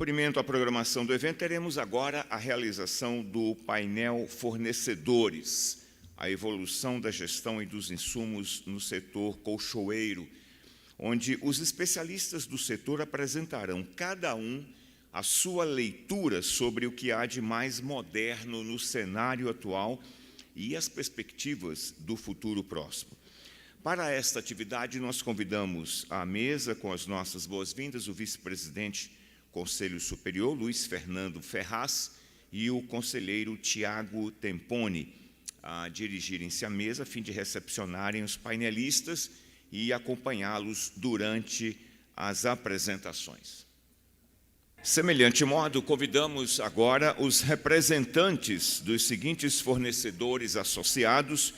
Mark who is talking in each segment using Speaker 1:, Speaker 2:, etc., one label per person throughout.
Speaker 1: Cumprimento a programação do evento, teremos agora a realização do painel Fornecedores, a evolução da gestão e dos insumos no setor colchoeiro, onde os especialistas do setor apresentarão, cada um, a sua leitura sobre o que há de mais moderno no cenário atual e as perspectivas do futuro próximo. Para esta atividade, nós convidamos à mesa, com as nossas boas-vindas, o vice-presidente Conselho Superior, Luiz Fernando Ferraz, e o conselheiro Tiago Temponi, a dirigirem-se à mesa, a fim de recepcionarem os painelistas e acompanhá-los durante as apresentações. Semelhante modo, convidamos agora os representantes dos seguintes fornecedores associados.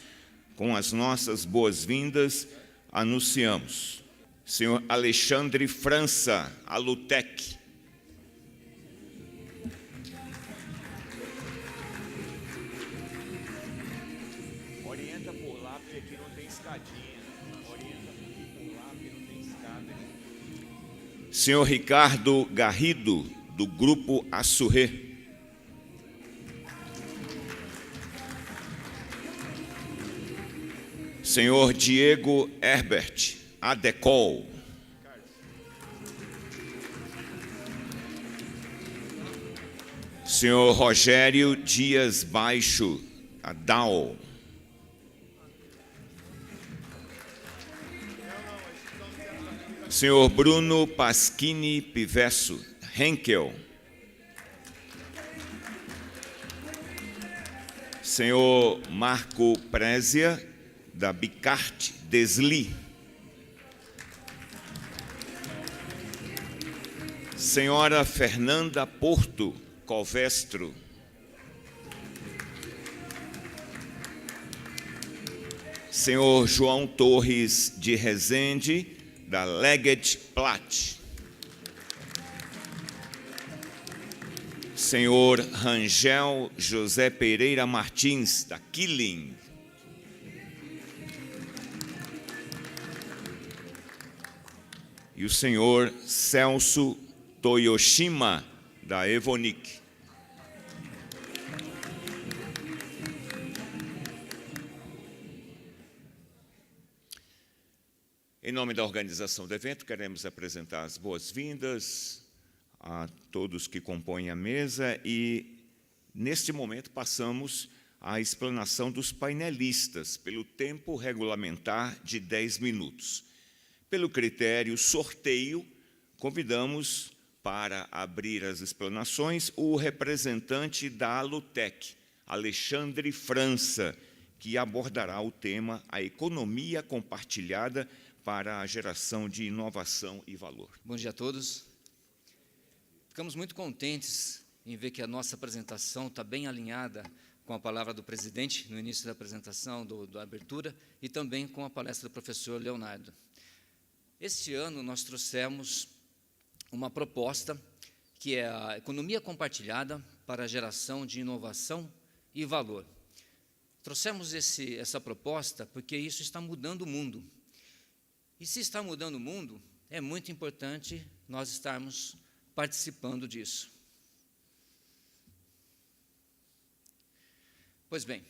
Speaker 1: Com as nossas boas-vindas, anunciamos: senhor Alexandre França, Alutec. Orienta por lá, porque aqui não tem escadinha. Orienta por lá, porque não tem escada. Senhor Ricardo Garrido, do Grupo Assurré. Senhor Diego Herbert, Adecol. Senhor Rogério Dias Baixo, Adal. Senhor Bruno Pasquini Pivesso, Henkel. Senhor Marco Prézia, da Bicart Desli. Senhora Fernanda Porto Covestro. Senhor João Torres de Rezende, da Leggett Platt. Senhor Rangel José Pereira Martins, da Killing. E o senhor Celso Toyoshima, da Evonik. Em nome da organização do evento, queremos apresentar as boas-vindas a todos que compõem a mesa e, neste momento, passamos à explanação dos painelistas, pelo tempo regulamentar de 10 minutos. Pelo critério sorteio, convidamos para abrir as explanações o representante da Alutec, Alexandre França, que abordará o tema A Economia Compartilhada para a Geração de Inovação e Valor.
Speaker 2: Bom dia a todos. Ficamos muito contentes em ver que a nossa apresentação está bem alinhada com a palavra do presidente no início da apresentação, da abertura, e também com a palestra do professor Leonardo. Este ano nós trouxemos uma proposta que é a economia compartilhada para a geração de inovação e valor. Trouxemos essa proposta porque isso está mudando o mundo. E se está mudando o mundo, é muito importante nós estarmos participando disso. Pois bem,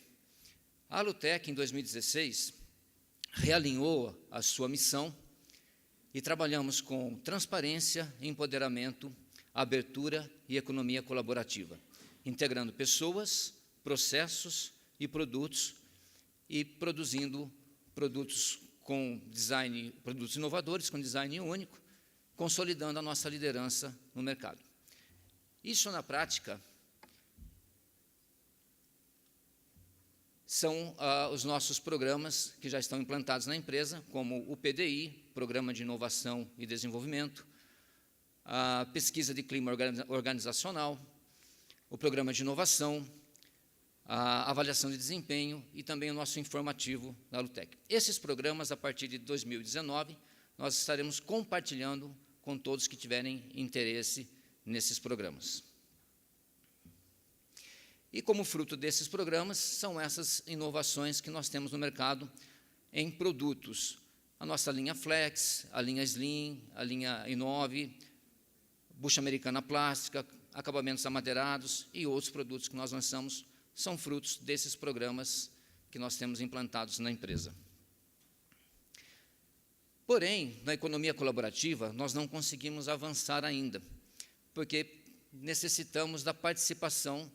Speaker 2: a Alutec, em 2016, realinhou a sua missão e trabalhamos com transparência, empoderamento, abertura e economia colaborativa, integrando pessoas, processos e produtos e produzindo produtos com design, produtos inovadores, com design único, consolidando a nossa liderança no mercado. Isso, na prática, são os nossos programas que já estão implantados na empresa, como o PDI, Programa de Inovação e Desenvolvimento, a Pesquisa de Clima Organizacional, o Programa de Inovação, a Avaliação de Desempenho e também o nosso informativo da Alutec. Esses programas, a partir de 2019, nós estaremos compartilhando com todos que tiverem interesse nesses programas. E como fruto desses programas, são essas inovações que nós temos no mercado em produtos. A nossa linha Flex, a linha Slim, a linha Inove, bucha americana plástica, acabamentos amadeirados e outros produtos que nós lançamos são frutos desses programas que nós temos implantados na empresa. Porém, na economia colaborativa, nós não conseguimos avançar ainda, porque necessitamos da participação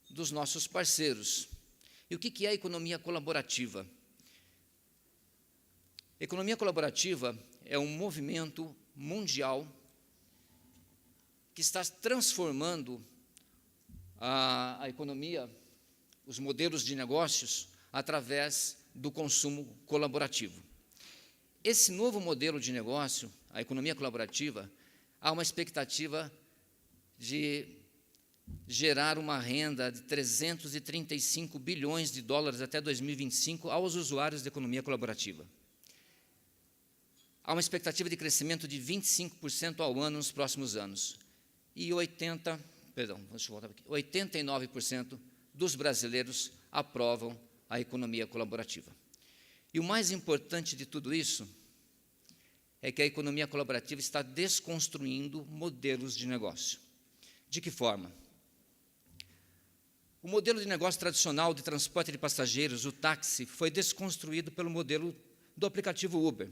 Speaker 2: dos nossos parceiros. E o que é a economia colaborativa? Economia colaborativa é um movimento mundial que está transformando a economia, os modelos de negócios, através do consumo colaborativo. Esse novo modelo de negócio, a economia colaborativa, há uma expectativa de gerar uma renda de 335 bilhões de dólares até 2025 aos usuários da economia colaborativa. Há uma expectativa de crescimento de 25% ao ano nos próximos anos. E 89% dos brasileiros aprovam a economia colaborativa. E o mais importante de tudo isso é que a economia colaborativa está desconstruindo modelos de negócio. De que forma? O modelo de negócio tradicional de transporte de passageiros, o táxi, foi desconstruído pelo modelo do aplicativo Uber.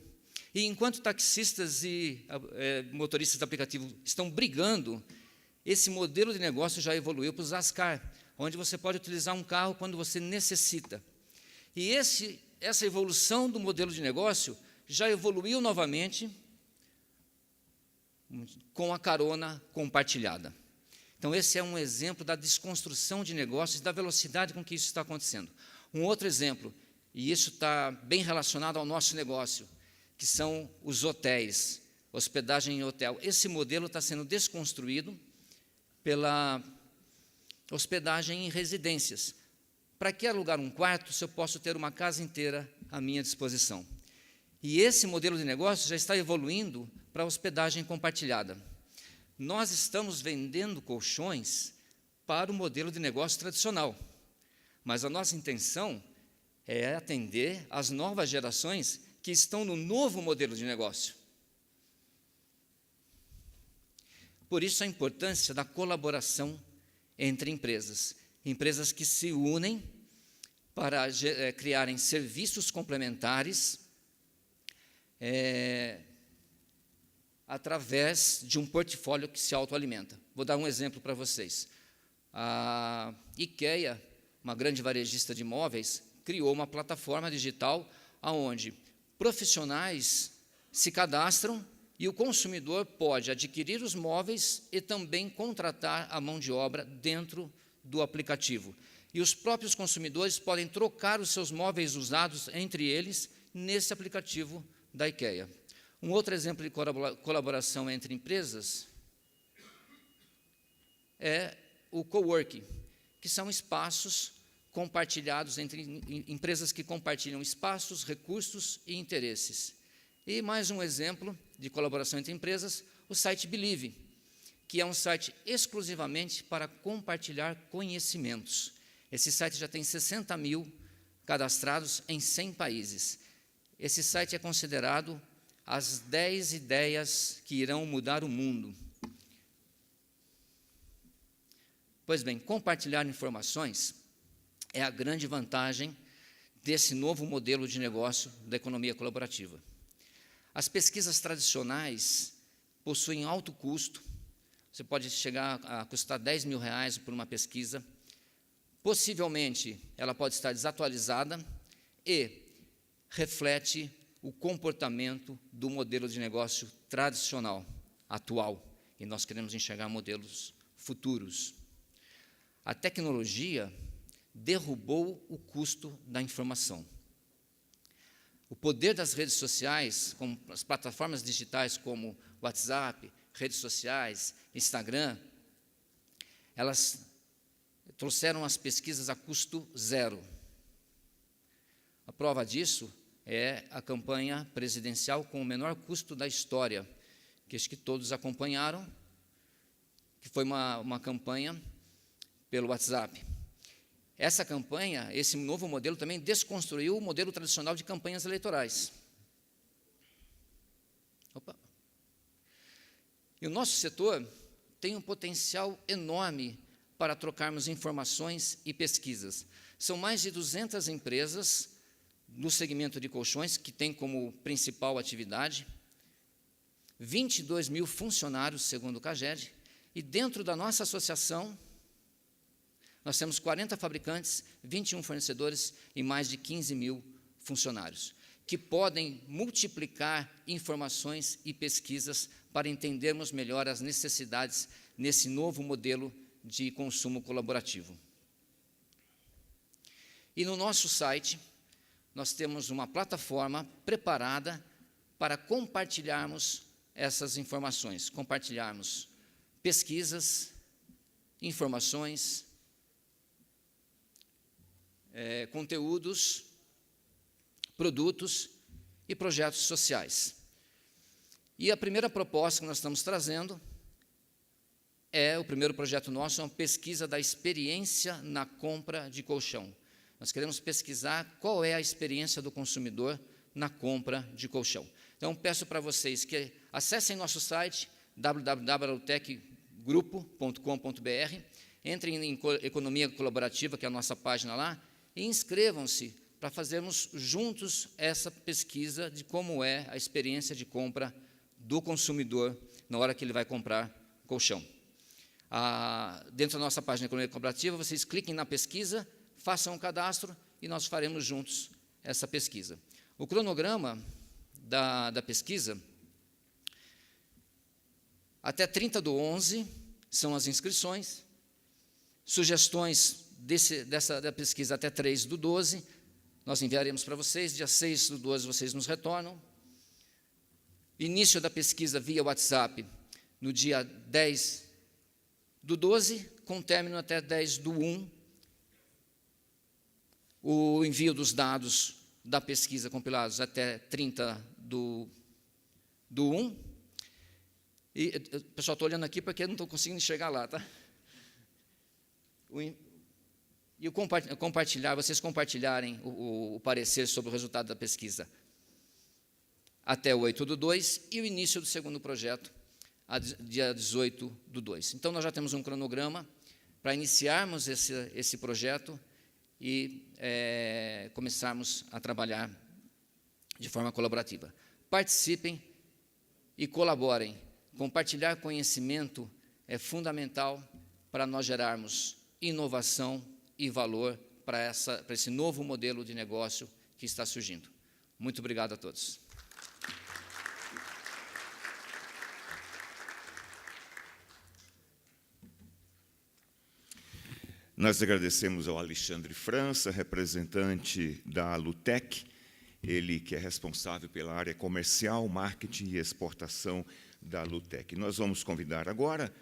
Speaker 2: E enquanto taxistas e motoristas de aplicativo estão brigando, esse modelo de negócio já evoluiu para os Zascar, onde você pode utilizar um carro quando você necessita. E essa evolução do modelo de negócio já evoluiu novamente com a carona compartilhada. Então, esse é um exemplo da desconstrução de negócios e da velocidade com que isso está acontecendo. Um outro exemplo, e isso está bem relacionado ao nosso negócio, que são os hotéis, hospedagem em hotel. Esse modelo está sendo desconstruído pela hospedagem em residências. Para que alugar um quarto se eu posso ter uma casa inteira à minha disposição? E esse modelo de negócio já está evoluindo para a hospedagem compartilhada. Nós estamos vendendo colchões para o modelo de negócio tradicional, mas a nossa intenção é atender às novas gerações que estão no novo modelo de negócio. Por isso a importância da colaboração entre empresas que se unem para criarem serviços complementares através de um portfólio que se autoalimenta. Vou dar um exemplo para vocês. A IKEA, uma grande varejista de móveis, criou uma plataforma digital onde profissionais se cadastram e o consumidor pode adquirir os móveis e também contratar a mão de obra dentro do aplicativo. E os próprios consumidores podem trocar os seus móveis usados entre eles nesse aplicativo da IKEA. Um outro exemplo de colaboração entre empresas é o coworking, que são espaços compartilhados entre empresas que compartilham espaços, recursos e interesses. E mais um exemplo de colaboração entre empresas, o site Believe, que é um site exclusivamente para compartilhar conhecimentos. Esse site já tem 60 mil cadastrados em 100 países. Esse site é considerado as 10 ideias que irão mudar o mundo. Pois bem, compartilhar informações é a grande vantagem desse novo modelo de negócio da economia colaborativa. As pesquisas tradicionais possuem alto custo, você pode chegar a custar R$10 mil por uma pesquisa, possivelmente ela pode estar desatualizada e reflete o comportamento do modelo de negócio tradicional, atual, e nós queremos enxergar modelos futuros. A tecnologia derrubou o custo da informação. O poder das redes sociais, como as plataformas digitais como WhatsApp, redes sociais, Instagram, elas trouxeram as pesquisas a custo zero. A prova disso é a campanha presidencial com o menor custo da história, que acho que todos acompanharam, que foi uma campanha pelo WhatsApp. Essa campanha, esse novo modelo também desconstruiu o modelo tradicional de campanhas eleitorais. E o nosso setor tem um potencial enorme para trocarmos informações e pesquisas. São mais de 200 empresas no segmento de colchões, que tem como principal atividade, 22 mil funcionários, segundo o CAGED, e dentro da nossa associação, nós temos 40 fabricantes, 21 fornecedores e mais de 15 mil funcionários, que podem multiplicar informações e pesquisas para entendermos melhor as necessidades nesse novo modelo de consumo colaborativo. E no nosso site, nós temos uma plataforma preparada para compartilharmos essas informações, compartilharmos pesquisas, informações, conteúdos, produtos e projetos sociais. E a primeira proposta que nós estamos trazendo o primeiro projeto nosso, é uma pesquisa da experiência na compra de colchão. Nós queremos pesquisar qual é a experiência do consumidor na compra de colchão. Então, peço para vocês que acessem nosso site, www.alutecgrupo.com.br, entrem em Economia Colaborativa, que é a nossa página lá, e inscrevam-se para fazermos juntos essa pesquisa de como é a experiência de compra do consumidor na hora que ele vai comprar colchão. Dentro da nossa página de Economia Colaborativa, vocês cliquem na pesquisa, façam um cadastro e nós faremos juntos essa pesquisa. O cronograma da pesquisa, até 30/11 são as inscrições, sugestões da pesquisa até 3/12, nós enviaremos para vocês, dia 6/12 vocês nos retornam. Início da pesquisa via WhatsApp no dia 10/12, com término até 10/1, o envio dos dados da pesquisa compilados até 30/1. E, pessoal, estou olhando aqui porque eu não estou conseguindo enxergar lá, tá? E o compartilhar, vocês compartilharem o parecer sobre o resultado da pesquisa até 8/2 e o início do segundo projeto, dia 18/2. Então, nós já temos um cronograma para iniciarmos esse projeto e começarmos a trabalhar de forma colaborativa. Participem e colaborem. Compartilhar conhecimento é fundamental para nós gerarmos inovação e valor para esse novo modelo de negócio que está surgindo. Muito obrigado a todos.
Speaker 1: Nós agradecemos ao Alexandre França, representante da Alutec, ele que é responsável pela área comercial, marketing e exportação da Alutec. Nós vamos convidar agora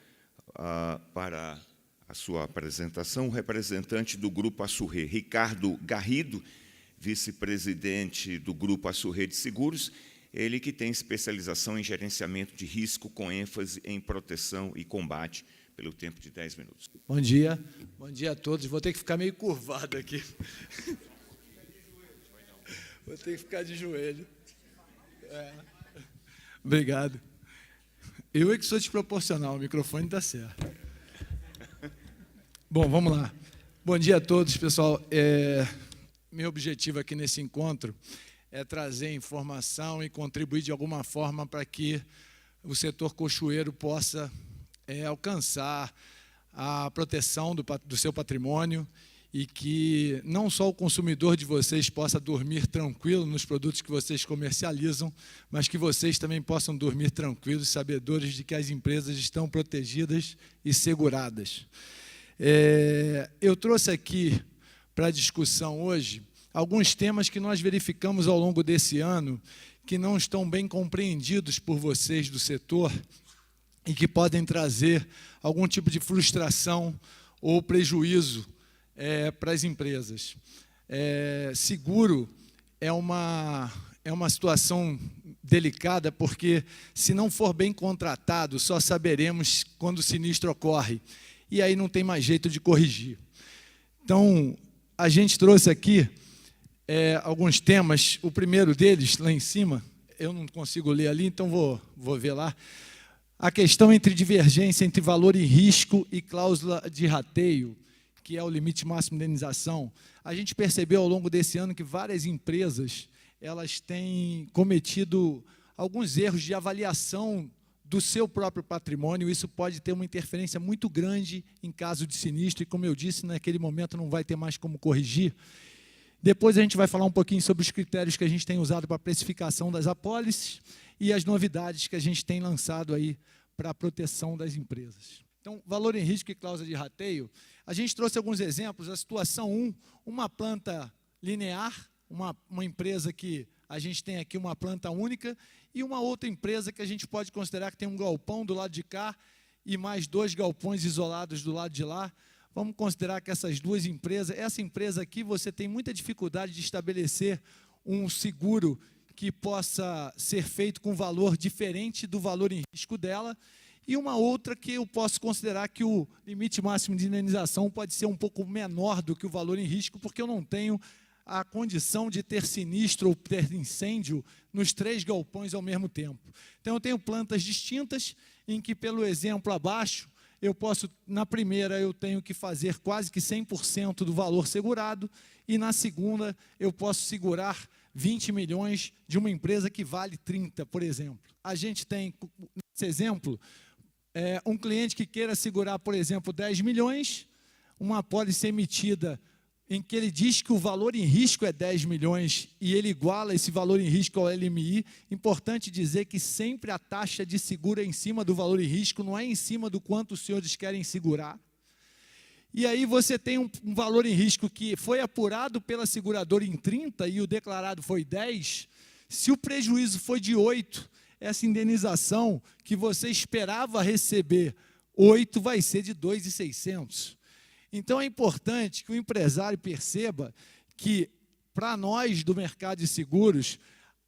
Speaker 1: para a sua apresentação o representante do Grupo Assurré, Ricardo Garrido, vice-presidente do Grupo Assurré de Seguros, ele que tem especialização em gerenciamento de risco com ênfase em proteção e combate, pelo tempo de 10 minutos.
Speaker 3: Bom dia a todos. Vou ter que ficar meio curvado aqui. Vou ter que ficar de joelho. Obrigado. Eu é que sou desproporcional, o microfone está certo. Bom, vamos lá. Bom dia a todos, pessoal. Meu objetivo aqui nesse encontro é trazer informação e contribuir de alguma forma para que o setor colchoeiro possa alcançar a proteção do seu patrimônio e que não só o consumidor de vocês possa dormir tranquilo nos produtos que vocês comercializam, mas que vocês também possam dormir tranquilos, sabedores de que as empresas estão protegidas e seguradas. Eu trouxe aqui para a discussão hoje alguns temas que nós verificamos ao longo desse ano que não estão bem compreendidos por vocês do setor e que podem trazer algum tipo de frustração ou prejuízo para as empresas. Seguro é uma situação delicada, porque, se não for bem contratado, só saberemos quando o sinistro ocorre, e aí não tem mais jeito de corrigir. Então, a gente trouxe aqui alguns temas. O primeiro deles, lá em cima, eu não consigo ler ali, então vou ver lá. a questão entre divergência entre valor e risco e cláusula de rateio, que é o limite máximo de indenização, a gente percebeu ao longo desse ano que várias empresas elas têm cometido alguns erros de avaliação do seu próprio patrimônio. Isso pode ter uma interferência muito grande em caso de sinistro, e, como eu disse, naquele momento não vai ter mais como corrigir. Depois a gente vai falar um pouquinho sobre os critérios que a gente tem usado para a precificação das apólices e as novidades que a gente tem lançado aí para a proteção das empresas. Então, valor em risco e cláusula de rateio, a gente trouxe alguns exemplos. A situação 1, uma planta linear, uma empresa que a gente tem aqui uma planta única, e uma outra empresa que a gente pode considerar que tem um galpão do lado de cá e mais 2 galpões isolados do lado de lá. Vamos considerar que essas duas empresas, essa empresa aqui, você tem muita dificuldade de estabelecer um seguro que possa ser feito com valor diferente do valor em risco dela, e uma outra que eu posso considerar que o limite máximo de indenização pode ser um pouco menor do que o valor em risco, porque eu não tenho a condição de ter sinistro ou ter incêndio nos 3 galpões ao mesmo tempo. Então, eu tenho plantas distintas, em que, pelo exemplo abaixo, eu posso, na primeira, eu tenho que fazer quase que 100% do valor segurado, e na segunda, eu posso segurar 20 milhões de uma empresa que vale 30, por exemplo. A gente tem, nesse exemplo, um cliente que queira segurar, por exemplo, 10 milhões, uma apólice emitida em que ele diz que o valor em risco é 10 milhões e ele iguala esse valor em risco ao LMI. Importante dizer que sempre a taxa de seguro é em cima do valor em risco, não é em cima do quanto os senhores querem segurar. E aí você tem um valor em risco que foi apurado pela seguradora em 30 e o declarado foi 10. Se o prejuízo foi de 8, essa indenização que você esperava receber 8 vai ser de 2.600. Então, é importante que o empresário perceba que, para nós do mercado de seguros,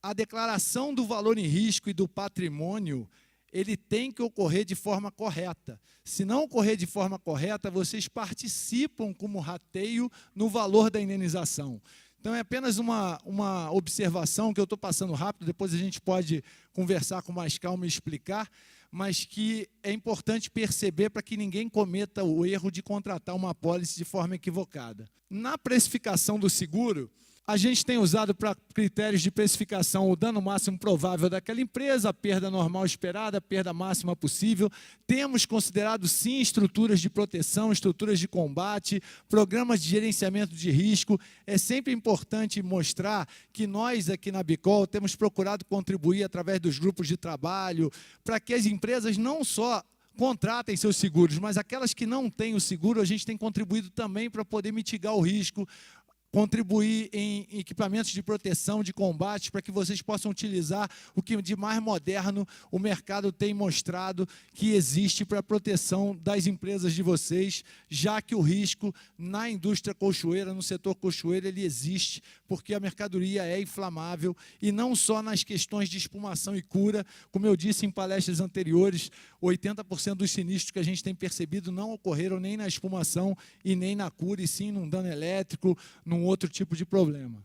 Speaker 3: a declaração do valor em risco e do patrimônio, ele tem que ocorrer de forma correta. Se não ocorrer de forma correta, vocês participam como rateio no valor da indenização. Então, é apenas uma observação que eu estou passando rápido, depois a gente pode conversar com mais calma e explicar, mas que é importante perceber para que ninguém cometa o erro de contratar uma apólice de forma equivocada. Na precificação do seguro, a gente tem usado para critérios de precificação o dano máximo provável daquela empresa, a perda normal esperada, a perda máxima possível. Temos considerado, sim, estruturas de proteção, estruturas de combate, programas de gerenciamento de risco. É sempre importante mostrar que nós, aqui na Bicol, temos procurado contribuir através dos grupos de trabalho para que as empresas não só contratem seus seguros, mas aquelas que não têm o seguro, a gente tem contribuído também para poder mitigar o risco, contribuir em equipamentos de proteção, de combate, para que vocês possam utilizar o que de mais moderno o mercado tem mostrado que existe para a proteção das empresas de vocês, já que o risco na indústria colchoeira, no setor colchoeiro, ele existe, porque a mercadoria é inflamável, e não só nas questões de espumação e cura. Como eu disse em palestras anteriores, 80% dos sinistros que a gente tem percebido não ocorreram nem na espumação e nem na cura, e sim num dano elétrico, num outro tipo de problema.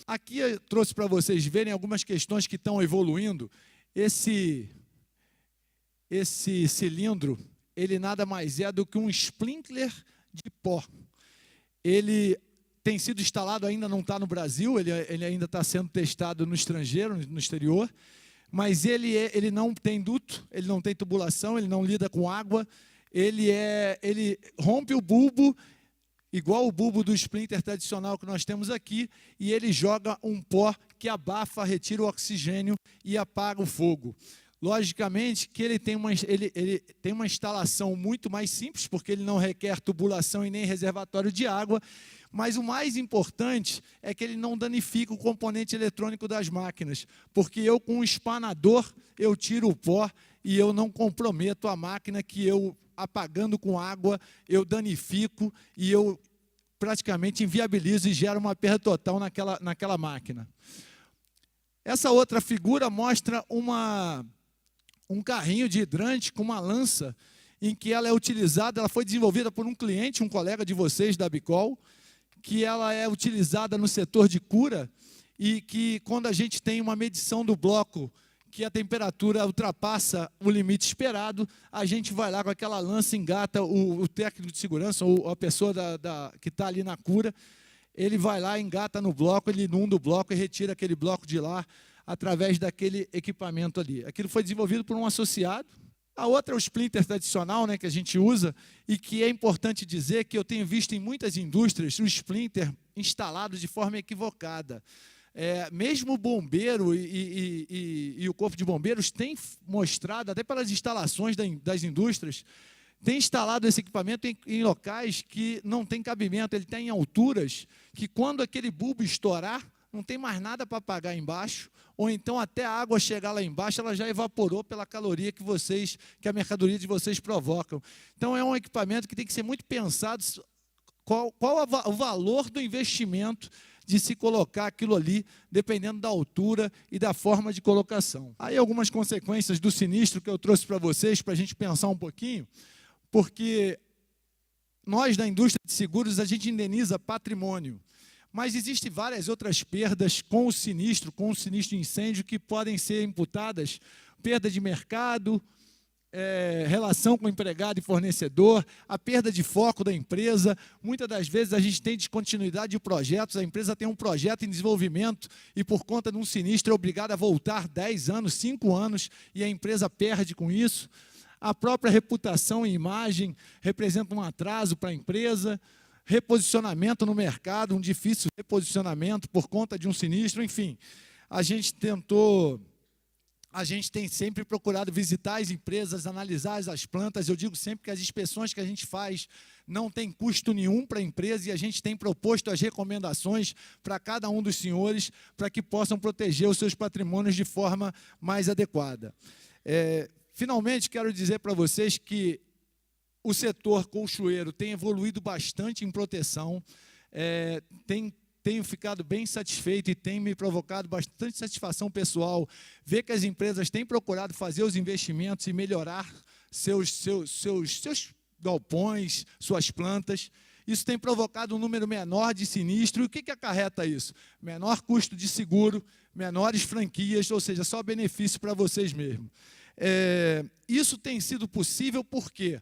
Speaker 3: Aqui eu trouxe para vocês verem algumas questões que estão evoluindo. Esse cilindro, ele nada mais é do que um sprinkler de pó. Ele tem sido instalado, ainda não está no Brasil, ele ainda está sendo testado no estrangeiro, no exterior, mas ele não tem duto, ele não tem tubulação, ele não lida com água, ele rompe o bulbo, igual o bulbo do Splinter tradicional que nós temos aqui, e ele joga um pó que abafa, retira o oxigênio e apaga o fogo. Logicamente que ele tem uma instalação muito mais simples, porque ele não requer tubulação e nem reservatório de água, mas o mais importante é que ele não danifica o componente eletrônico das máquinas, porque eu, com um espanador, eu tiro o pó e eu não comprometo a máquina, que eu, apagando com água, eu danifico e eu praticamente inviabilizo e gero uma perda total naquela máquina. Essa outra figura mostra um carrinho de hidrante com uma lança, em que ela é utilizada, ela foi desenvolvida por um cliente, um colega de vocês da Bicol, que ela é utilizada no setor de cura, e que, quando a gente tem uma medição do bloco que a temperatura ultrapassa o limite esperado, a gente vai lá com aquela lança, engata o técnico de segurança, ou a pessoa que está ali na cura, ele vai lá, engata no bloco, ele inunda o bloco e retira aquele bloco de lá, através daquele equipamento ali. Aquilo foi desenvolvido por um associado. A outra é o splinter tradicional, né, que a gente usa, e que é importante dizer que eu tenho visto em muitas indústrias o splinter instalado de forma equivocada. Mesmo o bombeiro e o corpo de bombeiros têm mostrado, até pelas instalações das indústrias, tem instalado esse equipamento em locais que não tem cabimento, ele está em alturas que, quando aquele bulbo estourar, não tem mais nada para apagar embaixo, ou então até a água chegar lá embaixo, ela já evaporou pela caloria que a mercadoria de vocês provocam. Então, é um equipamento que tem que ser muito pensado qual o valor do investimento de se colocar aquilo ali, dependendo da altura e da forma de colocação. Aí algumas consequências do sinistro que eu trouxe para vocês, para a gente pensar um pouquinho, porque nós, da indústria de seguros, a gente indeniza patrimônio, mas existem várias outras perdas com o sinistro de incêndio, que podem ser imputadas: perda de mercado, relação com empregado e fornecedor, a perda de foco da empresa. Muitas das vezes a gente tem descontinuidade de projetos, a empresa tem um projeto em desenvolvimento e, por conta de um sinistro, é obrigada a voltar 10 anos, 5 anos, e a empresa perde com isso. A própria reputação e imagem representa um atraso para a empresa. Reposicionamento no mercado, um difícil reposicionamento por conta de um sinistro. Enfim, a gente tem sempre procurado visitar as empresas, analisar as plantas. Eu digo sempre que as inspeções que a gente faz não tem custo nenhum para a empresa, e a gente tem proposto as recomendações para cada um dos senhores, para que possam proteger os seus patrimônios de forma mais adequada. Finalmente, quero dizer para vocês que o setor colchoeiro tem evoluído bastante em proteção, tenho ficado bem satisfeito e tem me provocado bastante satisfação pessoal ver que as empresas têm procurado fazer os investimentos e melhorar seus galpões, suas plantas. Isso tem provocado um número menor de sinistro. E o que acarreta isso? Menor custo de seguro, menores franquias, ou seja, só benefício para vocês mesmos. Isso tem sido possível por quê?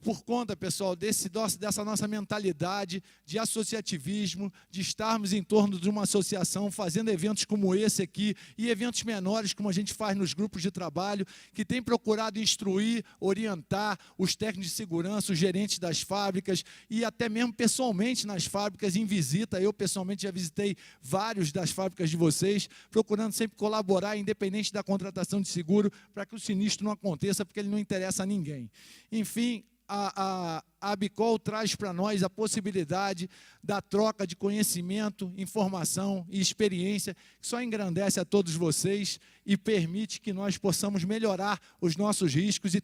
Speaker 3: Por conta, pessoal, dessa nossa mentalidade de associativismo, de estarmos em torno de uma associação, fazendo eventos como esse aqui, e eventos menores, como a gente faz nos grupos de trabalho, que tem procurado instruir, orientar os técnicos de segurança, os gerentes das fábricas, e até mesmo pessoalmente nas fábricas, em visita. Eu, pessoalmente, já visitei vários das fábricas de vocês, procurando sempre colaborar, independente da contratação de seguro, para que o sinistro não aconteça, porque ele não interessa a ninguém. Enfim, a Abicol traz para nós a possibilidade da troca de conhecimento, informação e experiência, que só engrandece a todos vocês e permite que nós possamos melhorar os nossos riscos e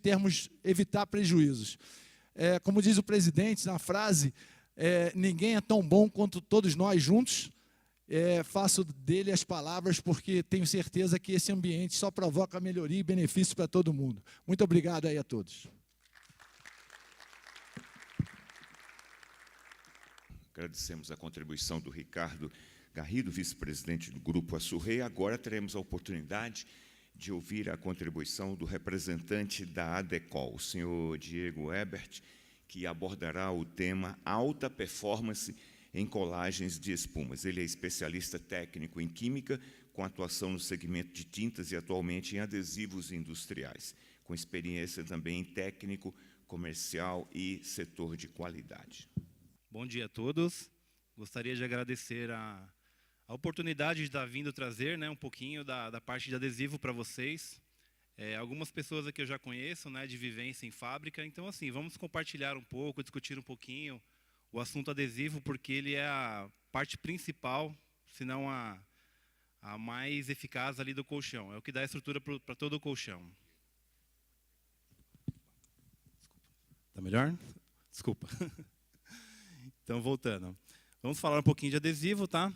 Speaker 3: evitar prejuízos. Como diz o presidente na frase, ninguém é tão bom quanto todos nós juntos. Faço dele as palavras, porque tenho certeza que esse ambiente só provoca melhoria e benefício para todo mundo. Muito obrigado aí a todos.
Speaker 1: Agradecemos a contribuição do Ricardo Garrido, vice-presidente do Grupo Assurrey. Agora teremos a oportunidade de ouvir a contribuição do representante da ADECOL, o senhor Diego Ebert, que abordará o tema alta performance em colagens de espumas. Ele é especialista técnico em química, com atuação no segmento de tintas e atualmente em adesivos industriais, com experiência também em técnico, comercial e setor de qualidade.
Speaker 4: Bom dia a todos. Gostaria de agradecer a oportunidade de estar vindo trazer, um pouquinho da parte de adesivo para vocês. Algumas pessoas aqui eu já conheço, de vivência em fábrica. Então, assim, vamos compartilhar um pouco, discutir um pouquinho o assunto adesivo, porque ele é a parte principal, se não a mais eficaz ali do colchão. É o que dá estrutura para todo o colchão. Está melhor? Desculpa. Então, voltando. Vamos falar um pouquinho de adesivo, tá?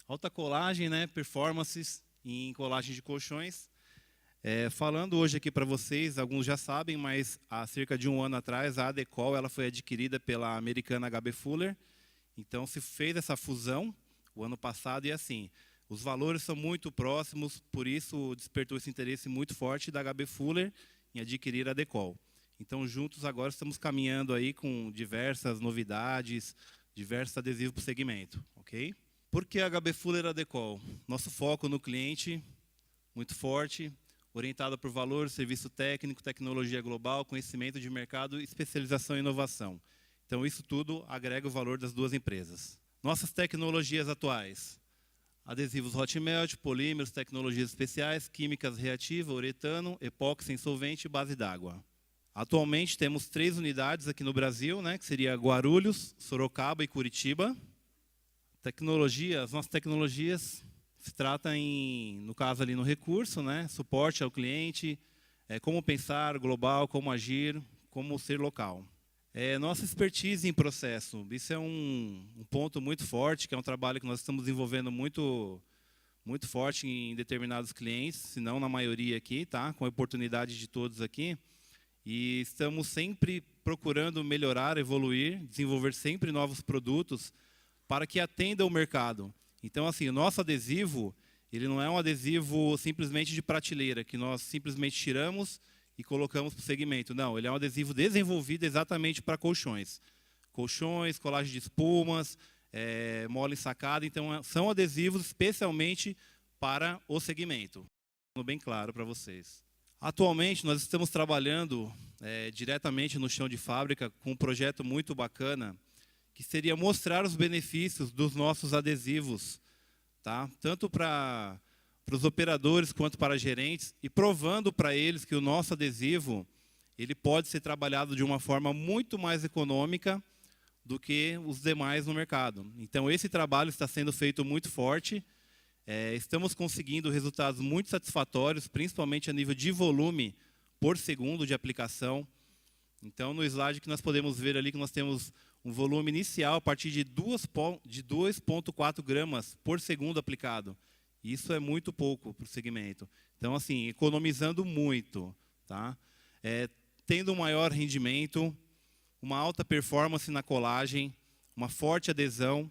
Speaker 4: Alta colagem, performances em colagem de colchões. Falando hoje aqui para vocês, alguns já sabem, mas há cerca de 1 ano atrás, a ADECOL ela foi adquirida pela americana HB Fuller. Então, se fez essa fusão o ano passado, e assim, Os valores são muito próximos, por isso despertou esse interesse muito forte da HB Fuller em adquirir a Decol. Então, juntos agora estamos caminhando aí com diversas novidades, diversos adesivos para o segmento, ok? Por que a HB Fuller e a Decol? Nosso foco no cliente, muito forte, orientado por valor, serviço técnico, tecnologia global, conhecimento de mercado, especialização e inovação. Então, isso tudo agrega o valor das duas empresas. Nossas tecnologias atuais: adesivos hot melt, polímeros, tecnologias especiais, químicas reativa, uretano, epóxi solvente e base d'água. Atualmente temos 3 unidades aqui no Brasil, né, que seria Guarulhos, Sorocaba e Curitiba. As nossas tecnologias se tratam no caso ali no recurso, né, suporte ao cliente, como pensar global, como agir, como ser local. Nossa expertise em processo, isso é um ponto muito forte, que é um trabalho que nós estamos desenvolvendo muito forte em determinados clientes, se não na maioria aqui, tá? Com a oportunidade de todos aqui. E estamos sempre procurando melhorar, evoluir, desenvolver sempre novos produtos para que atenda o mercado. Então, assim, o nosso adesivo, ele não é um adesivo simplesmente de prateleira, que nós simplesmente tiramos e colocamos para o segmento. Não, ele é um adesivo desenvolvido exatamente para colchões. Colchões, colagem de espumas, mola ensacada. Então, são adesivos especialmente para o segmento. Bem claro para vocês. Atualmente, nós estamos trabalhando diretamente no chão de fábrica com um projeto muito bacana, que seria mostrar os benefícios dos nossos adesivos, tá? Tanto para os operadores quanto para gerentes, e provando para eles que o nosso adesivo ele pode ser trabalhado de uma forma muito mais econômica do que os demais no mercado. Então, esse trabalho está sendo feito muito forte. Estamos conseguindo resultados muito satisfatórios, principalmente a nível de volume por segundo de aplicação. Então, no slide que nós podemos ver ali que nós temos um volume inicial a partir de 2,4 gramas por segundo aplicado. Isso é muito pouco para o segmento. Então, assim, economizando muito, tá? Tendo um maior rendimento, uma alta performance na colagem, uma forte adesão.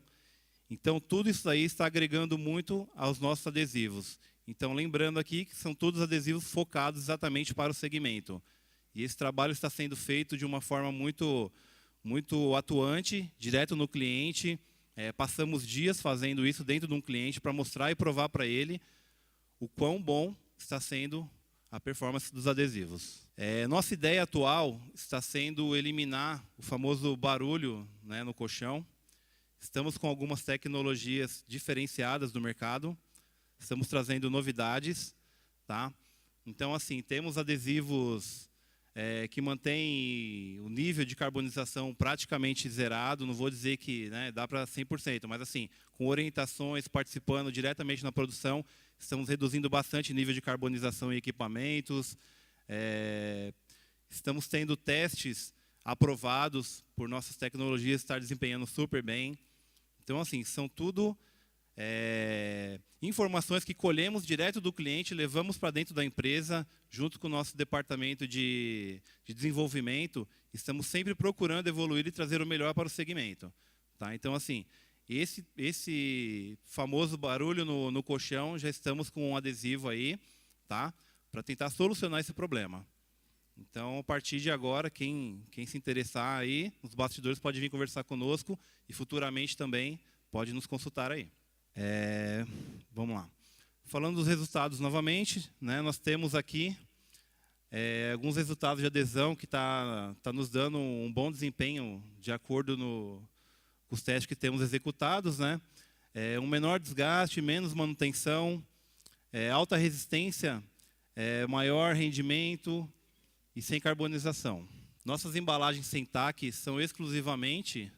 Speaker 4: Então, tudo isso aí está agregando muito aos nossos adesivos. Então, lembrando aqui que são todos adesivos focados exatamente para o segmento. E esse trabalho está sendo feito de uma forma muito atuante, direto no cliente. Passamos dias fazendo isso dentro de um cliente para mostrar e provar para ele o quão bom está sendo a performance dos adesivos. Nossa ideia atual está sendo eliminar o famoso barulho, né, no colchão. Estamos com algumas tecnologias diferenciadas do mercado. Estamos trazendo novidades, tá? Então, assim, temos adesivos que mantêm o nível de carbonização praticamente zerado. Não vou dizer que, né, dá para 100%, mas, assim, com orientações, participando diretamente na produção, estamos reduzindo bastante o nível de carbonização em equipamentos. Estamos tendo testes aprovados por nossas tecnologias estar desempenhando super bem. Então, assim, são tudo informações que colhemos direto do cliente, levamos para dentro da empresa, junto com o nosso departamento de desenvolvimento. Estamos sempre procurando evoluir e trazer o melhor para o segmento. Tá? Então, assim, esse famoso barulho no colchão, já estamos com um adesivo aí, tá? Para tentar solucionar esse problema. Então, a partir de agora, quem se interessar aí, os bastidores pode vir conversar conosco e futuramente também pode nos consultar aí. Vamos lá. Falando dos resultados novamente, né, nós temos aqui alguns resultados de adesão que tá nos dando um bom desempenho de acordo com os testes que temos executados, né? Um menor desgaste, menos manutenção, alta resistência, maior rendimento e sem carbonização. Nossas embalagens sem TAC são exclusivamente,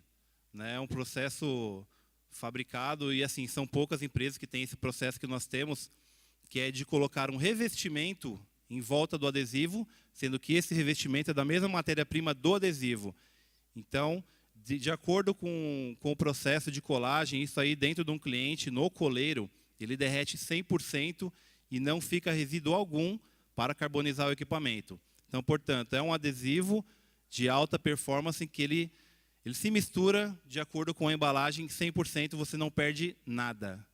Speaker 4: né, um processo fabricado, e assim, são poucas empresas que têm esse processo que nós temos, que é de colocar um revestimento em volta do adesivo, sendo que esse revestimento é da mesma matéria-prima do adesivo. Então, de acordo com o processo de colagem, isso aí dentro de um cliente, no coleiro, ele derrete 100% e não fica resíduo algum para carbonizar o equipamento. Então, portanto, é um adesivo de alta performance que ele se mistura de acordo com a embalagem, 100% você não perde nada.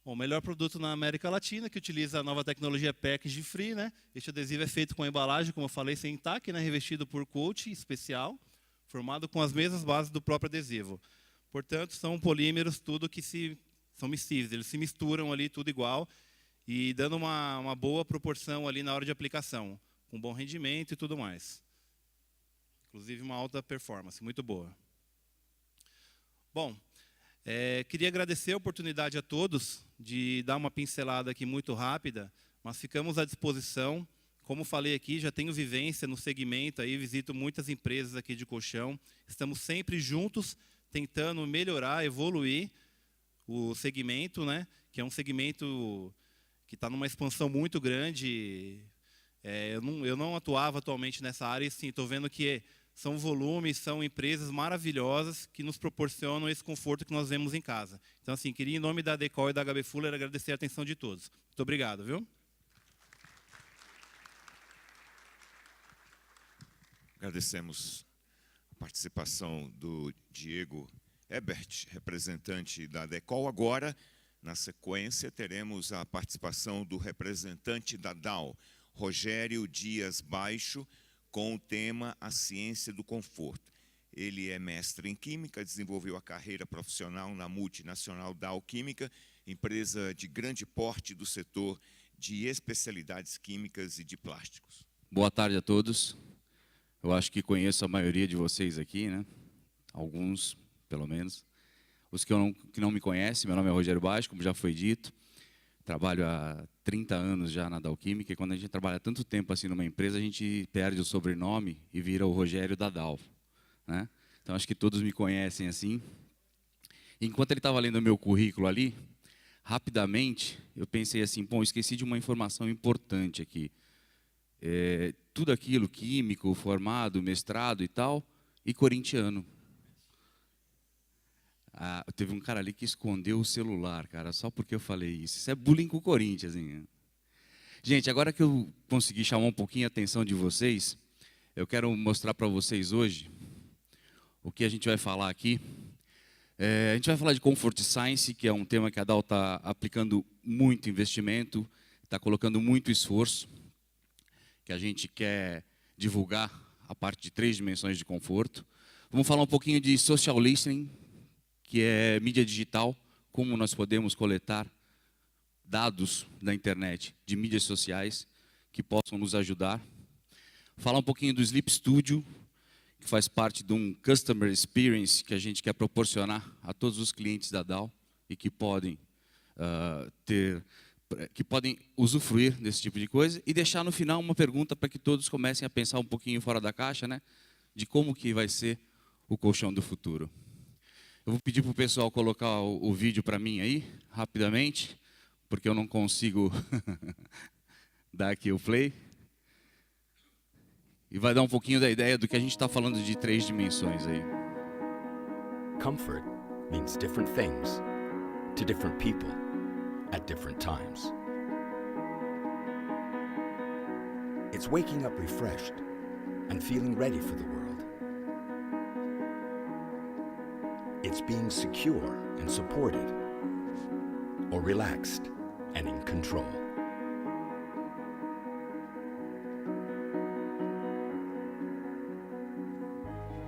Speaker 4: Bom, o melhor produto na América Latina, que utiliza a nova tecnologia Package Free, né? Este adesivo é feito com embalagem, como eu falei, sem taque, né? Revestido por coat especial, formado com as mesmas bases do próprio adesivo. Portanto, são polímeros, tudo que são miscíveis, eles se misturam ali, tudo igual, e dando uma boa proporção ali na hora de aplicação, com bom rendimento e tudo mais. Inclusive uma alta performance, muito boa. Bom, queria agradecer a oportunidade a todos de dar uma pincelada aqui muito rápida, mas ficamos à disposição. Como falei aqui, já tenho vivência no segmento, aí visito muitas empresas aqui de colchão. Estamos sempre juntos, tentando melhorar, evoluir o segmento, né? Que é um segmento que está numa expansão muito grande. Eu não atuava atualmente nessa área, e sim, estou vendo que são volumes, são empresas maravilhosas que nos proporcionam esse conforto que nós vemos em casa. Então, assim, queria, em nome da Decol e da HB Fuller, agradecer a atenção de todos. Muito obrigado, viu?
Speaker 1: Agradecemos a participação do Diego Ebert, representante da Decol. Agora, na sequência, teremos a participação do representante da Dow, Rogério Dias Baixo, com o tema A Ciência do Conforto. Ele é mestre em Química, desenvolveu a carreira profissional na multinacional Dow Química, empresa de grande porte do setor de especialidades químicas e de plásticos.
Speaker 5: Boa tarde a todos. Eu acho que conheço a maioria de vocês aqui, né? Alguns, pelo menos. Os que não me conhecem, meu nome é Rogério Baixo, como já foi dito. Trabalho há 30 anos já na Dow Química, e quando a gente trabalha tanto tempo assim numa empresa, a gente perde o sobrenome e vira o Rogério da Dow, né? Então, acho que todos me conhecem assim. Enquanto ele estava lendo o meu currículo ali, rapidamente, eu pensei assim, bom, esqueci de uma informação importante aqui. Tudo aquilo, químico, formado, mestrado e tal, e corintiano. Teve um cara ali que escondeu o celular, cara, só porque eu falei isso. Isso é bullying com o Corinthians, hein? Gente, agora que eu consegui chamar um pouquinho a atenção de vocês, eu quero mostrar para vocês hoje o que a gente vai falar aqui. A gente vai falar de Comfort Science, que é um tema que a Dow está aplicando muito investimento, está colocando muito esforço, que a gente quer divulgar a parte de 3 dimensões de conforto. Vamos falar um pouquinho de Social Listening, que é mídia digital, como nós podemos coletar dados da internet de mídias sociais que possam nos ajudar. Falar um pouquinho do Sleep Studio, que faz parte de um Customer Experience que a gente quer proporcionar a todos os clientes da Dow e que podem usufruir desse tipo de coisa. E deixar no final uma pergunta para que todos comecem a pensar um pouquinho fora da caixa, né, de como que vai ser o colchão do futuro. Eu vou pedir para o pessoal colocar o vídeo para mim aí, rapidamente, porque eu não consigo dar aqui o play. E vai dar um pouquinho da ideia do que a gente está falando de 3 dimensões aí.
Speaker 6: Comfort means different things to different people at different times. It's waking up refreshed and feeling ready for the world. It's being secure and supported, or relaxed and in control.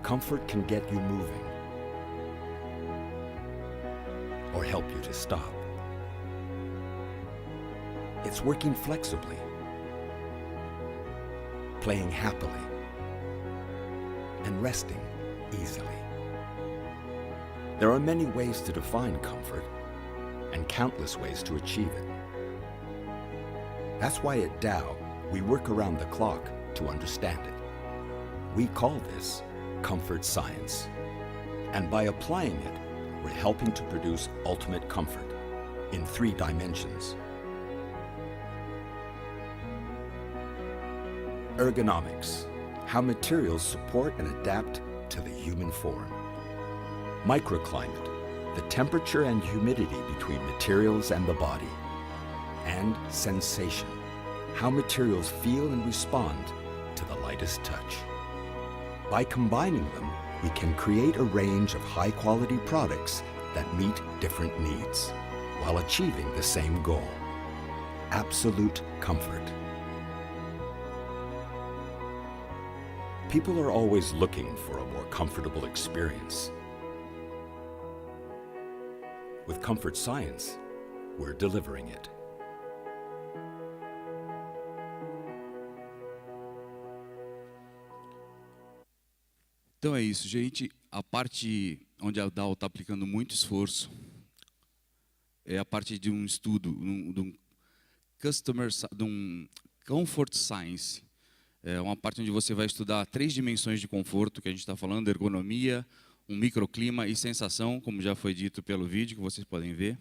Speaker 6: Comfort can get you moving, or help you to stop. It's working flexibly, playing happily, and resting easily. There are many ways to define comfort, and countless ways to achieve it. That's why at Dow, we work around the clock to understand it. We call this comfort science. And by applying it, we're helping to produce ultimate comfort in 3 dimensions. Ergonomics, how materials support and adapt to the human form. Microclimate, the temperature and humidity between materials and the body. And sensation, how materials feel and respond to the lightest touch. By combining them, we can create a range of high-quality products that meet different needs. while achieving the same goal: absolute comfort. People are always looking for a more comfortable experience. With Comfort Science, we're delivering it.
Speaker 5: Então é isso, gente. A parte onde a Dow está aplicando muito esforço é a parte de um estudo, de um Comfort Science. É uma parte onde você vai estudar 3 dimensões de conforto, que a gente está falando: ergonomia, um microclima e sensação, como já foi dito pelo vídeo, que vocês podem ver.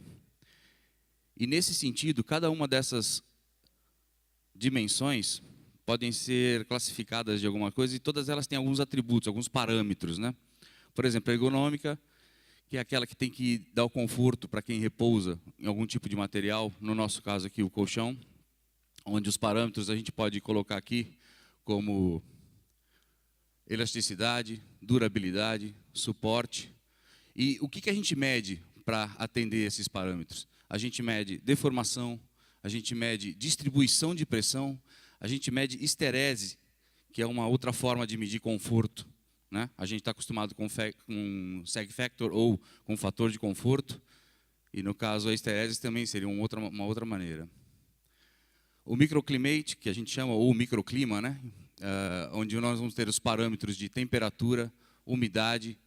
Speaker 5: E nesse sentido, cada uma dessas dimensões podem ser classificadas de alguma coisa, e todas elas têm alguns atributos, alguns parâmetros, né? Por exemplo, a ergonômica, que é aquela que tem que dar o conforto para quem repousa em algum tipo de material, no nosso caso aqui o colchão, onde os parâmetros a gente pode colocar aqui como elasticidade, durabilidade, suporte. E o que a gente mede para atender esses parâmetros? A gente mede deformação, a gente mede distribuição de pressão, a gente mede esterese, que é uma outra forma de medir conforto, né? A gente está acostumado com sag factor ou com fator de conforto, e no caso a esterese também seria uma outra maneira. O microclimate, que a gente chama, ou microclima, né? Onde nós vamos ter os parâmetros de temperatura, umidade,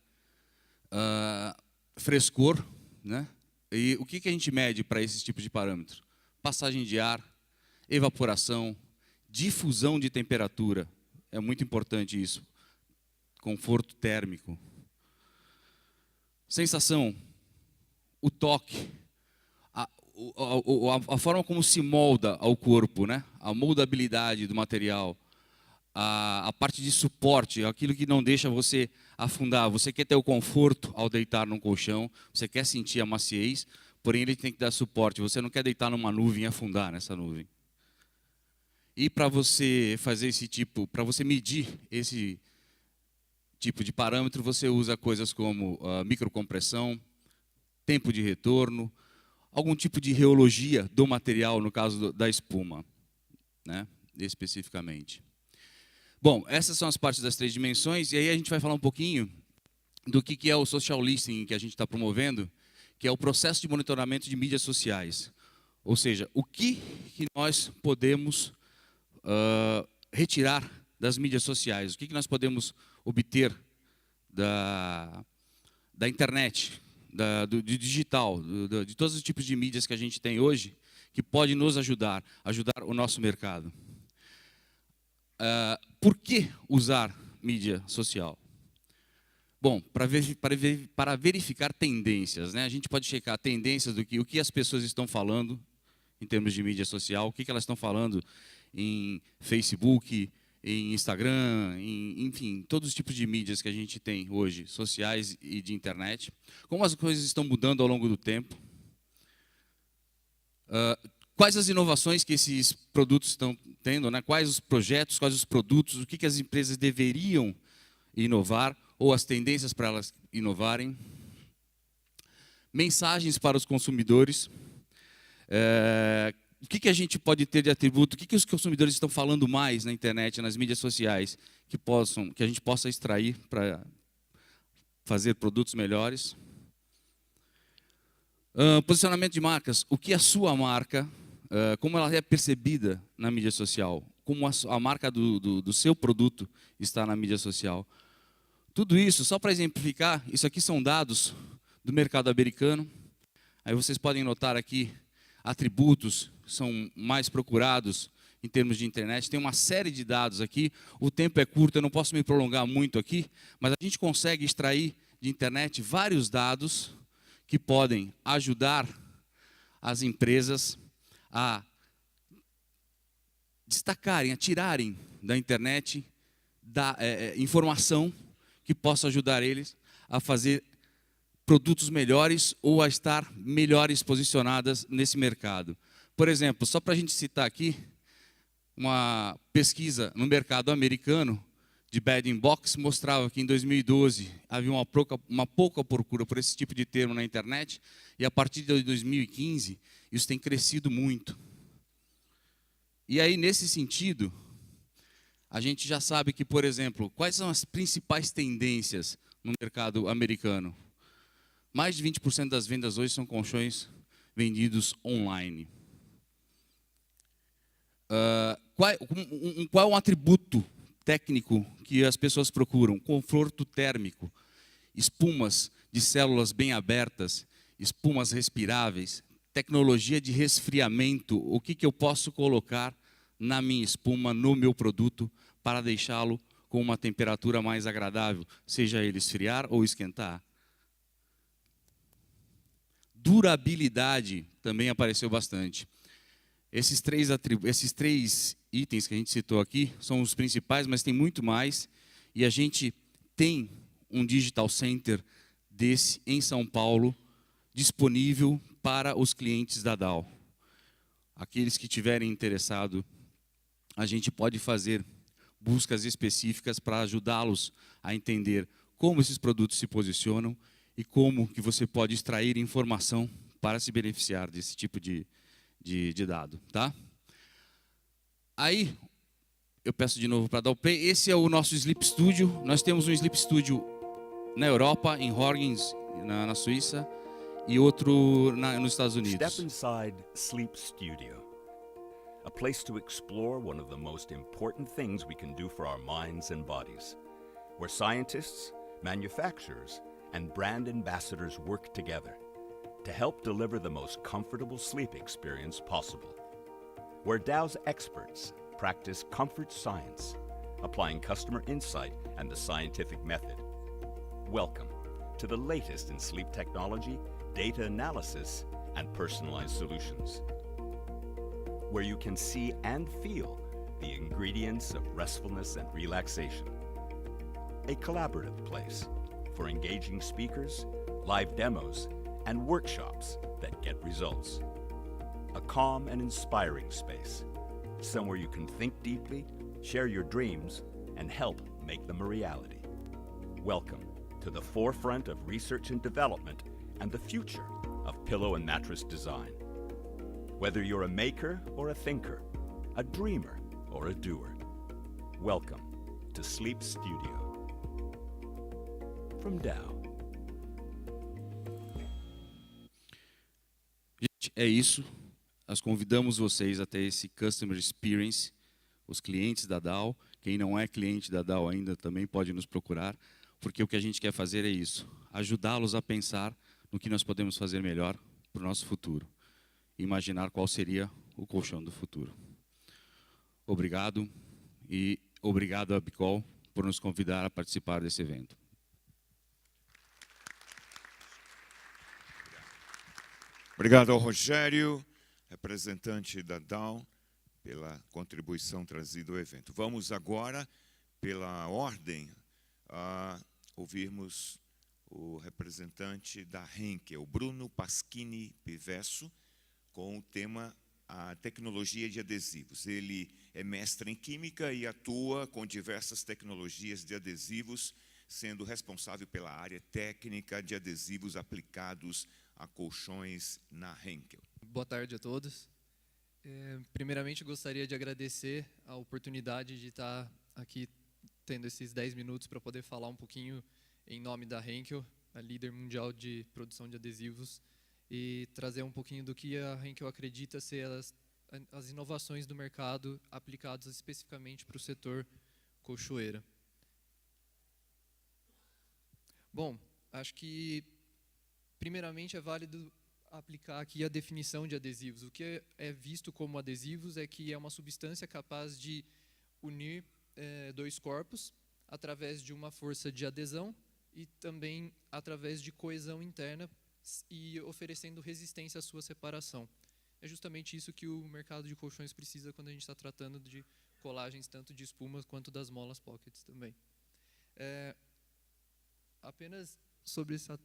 Speaker 5: frescor, né? E o que a gente mede para esses tipos de parâmetros? Passagem de ar, evaporação, difusão de temperatura, é muito importante isso, conforto térmico. Sensação, o toque, a forma como se molda ao corpo, né? A moldabilidade do material, a parte de suporte, aquilo que não deixa você afundar. Você quer ter o conforto ao deitar num colchão, você quer sentir a maciez, porém ele tem que dar suporte. Você não quer deitar numa nuvem e afundar nessa nuvem. E para você fazer para você medir esse tipo de parâmetro, você usa coisas como microcompressão, tempo de retorno, algum tipo de reologia do material, no caso da espuma, né, especificamente. Bom, essas são as partes das 3 dimensões, e aí a gente vai falar um pouquinho do que é o social listening que a gente está promovendo, que é o processo de monitoramento de mídias sociais. Ou seja, o que nós podemos retirar das mídias sociais, o que nós podemos obter da internet, do digital, de todos os tipos de mídias que a gente tem hoje, que pode nos ajudar o nosso mercado. Por que usar mídia social? Bom, para verificar tendências, né? A gente pode checar tendências o que as pessoas estão falando em termos de mídia social, o que elas estão falando em Facebook, em Instagram, enfim, todos os tipos de mídias que a gente tem hoje, sociais e de internet. Como as coisas estão mudando ao longo do tempo. Quais as inovações que esses produtos estão tendo, né? Quais os projetos, quais os produtos, o que as empresas deveriam inovar, ou as tendências para elas inovarem. Mensagens para os consumidores. O que a gente pode ter de atributo, o que os consumidores estão falando mais na internet, nas mídias sociais, que a gente possa extrair para fazer produtos melhores. Posicionamento de marcas, o que a sua marca, como ela é percebida na mídia social, como a marca do seu produto está na mídia social. Tudo isso, só para exemplificar, isso aqui são dados do mercado americano. Aí vocês podem notar aqui atributos são mais procurados em termos de internet. Tem uma série de dados aqui, o tempo é curto, eu não posso me prolongar muito aqui, mas a gente consegue extrair de internet vários dados que podem ajudar as empresas a destacarem, a tirarem da internet informação que possa ajudar eles a fazer produtos melhores ou a estar melhores posicionadas nesse mercado. Por exemplo, só para a gente citar aqui, uma pesquisa no mercado americano de Bed Box mostrava que em 2012 havia uma pouca procura por esse tipo de termo na internet, e a partir de 2015 isso tem crescido muito. E aí, nesse sentido, a gente já sabe que, por exemplo, quais são as principais tendências no mercado americano? Mais de 20% das vendas hoje são colchões vendidos online. Qual é um atributo técnico que as pessoas procuram? Conforto térmico, espumas de células bem abertas, espumas respiráveis, tecnologia de resfriamento. O que eu posso colocar na minha espuma, no meu produto, para deixá-lo com uma temperatura mais agradável, seja ele esfriar ou esquentar? Durabilidade também apareceu bastante. Esses três itens que a gente citou aqui são os principais, mas tem muito mais. E a gente tem um Digital Center desse em São Paulo, disponível para os clientes da Dow. Aqueles que tiverem interessado, a gente pode fazer buscas específicas para ajudá-los a entender como esses produtos se posicionam e como que você pode extrair informação para se beneficiar desse tipo de dado, tá? Aí, eu peço de novo para dar o play. Esse é o nosso Sleep Studio. Nós temos um Sleep Studio na Europa, em Horgens, na Suíça, e outro nos Estados Unidos.
Speaker 6: Step inside Sleep Studio, a place to explore one of the most important things we can do for our minds and bodies, where scientists, manufacturers, and brand ambassadors work together to help deliver the most comfortable sleep experience possible, where Dow's experts practice comfort science, applying customer insight and the scientific method. Welcome to the latest in sleep technology, data analysis, and personalized solutions, where you can see and feel the ingredients of restfulness and relaxation. A collaborative place for engaging speakers, live demos, and workshops that get results. A calm and inspiring space, somewhere you can think deeply, share your dreams, and help make them a reality. Welcome to the forefront of research and development and the future of pillow and mattress design. Whether you're a maker or a thinker, a dreamer or a doer, welcome to Sleep Studio. From Dow.
Speaker 5: Gente, é isso. Nós convidamos vocês a ter esse Customer Experience, os clientes da Dow. Quem não é cliente da Dow ainda também pode nos procurar, porque o que a gente quer fazer é isso, ajudá-los a pensar no que nós podemos fazer melhor para o nosso futuro. Imaginar qual seria o colchão do futuro. Obrigado e obrigado a Bicol por nos convidar a participar desse evento.
Speaker 1: Obrigado ao Rogério, representante da Dow, pela contribuição trazida ao evento. Vamos agora, pela ordem, a ouvirmos o representante da Henkel, Bruno Paschini Pivesso, com o tema a tecnologia de adesivos. Ele é mestre em química e atua com diversas tecnologias de adesivos, sendo responsável pela área técnica de adesivos aplicados a colchões na Henkel.
Speaker 7: Boa tarde a todos. Primeiramente, gostaria de agradecer a oportunidade de estar aqui tendo esses 10 minutos para poder falar um pouquinho em nome da Henkel, a líder mundial de produção de adesivos, e trazer um pouquinho do que a Henkel acredita ser as inovações do mercado aplicadas especificamente para o setor colchoeira. Bom, acho que primeiramente é válido aplicar aqui a definição de adesivos. O que é visto como adesivos é que é uma substância capaz de unir dois corpos através de uma força de adesão e também através de coesão interna e oferecendo resistência à sua separação. É justamente isso que o mercado de colchões precisa quando a gente está tratando de colagens tanto de espumas quanto das molas pockets também. Apenas sobre essa...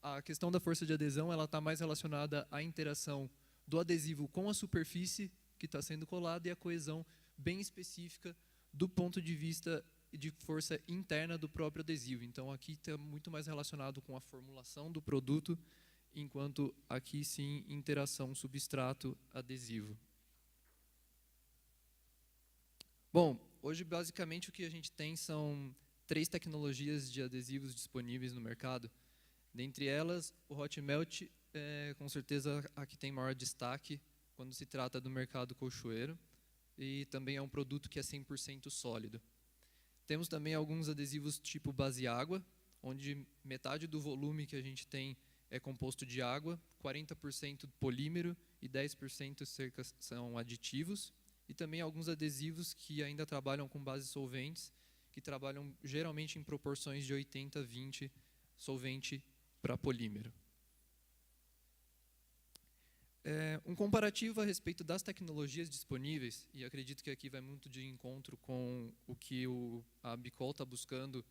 Speaker 7: A questão da força de adesão ela está mais relacionada à interação do adesivo com a superfície que está sendo colada e a coesão bem específica do ponto de vista de força interna do próprio adesivo. Então, aqui está muito mais relacionado com a formulação do produto, enquanto aqui, sim, interação substrato-adesivo. Bom, hoje, basicamente, o que a gente tem são 3 tecnologias de adesivos disponíveis no mercado. Dentre elas, o Hot Melt é, com certeza, a que tem maior destaque quando se trata do mercado colchoeiro, e também é um produto que é 100% sólido. Temos também alguns adesivos tipo base água, onde metade do volume que a gente tem é composto de água, 40% polímero e 10% são aditivos. E também alguns adesivos que ainda trabalham com bases solventes, que trabalham geralmente em proporções de 80-20 solvente para polímero. Um comparativo a respeito das tecnologias disponíveis, e acredito que aqui vai muito de encontro com o que a Bicol está buscando,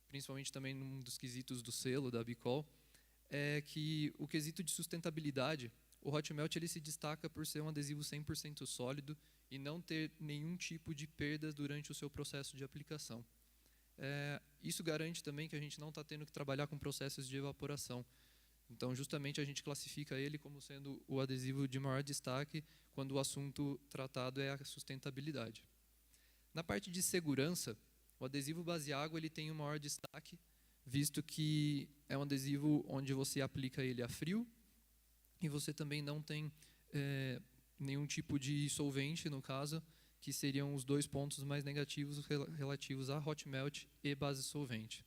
Speaker 7: principalmente também num dos quesitos do selo da Bicol, é que o quesito de sustentabilidade, o Hot Melt ele se destaca por ser um adesivo 100% sólido e não ter nenhum tipo de perda durante o seu processo de aplicação. Isso garante também que a gente não está tendo que trabalhar com processos de evaporação. Então, justamente, a gente classifica ele como sendo o adesivo de maior destaque quando o assunto tratado é a sustentabilidade. Na parte de segurança, o adesivo base água ele tem o maior destaque, visto que é um adesivo onde você aplica ele a frio e você também não tem nenhum tipo de solvente, no caso, que seriam os 2 pontos mais negativos relativos a Hot Melt e base solvente.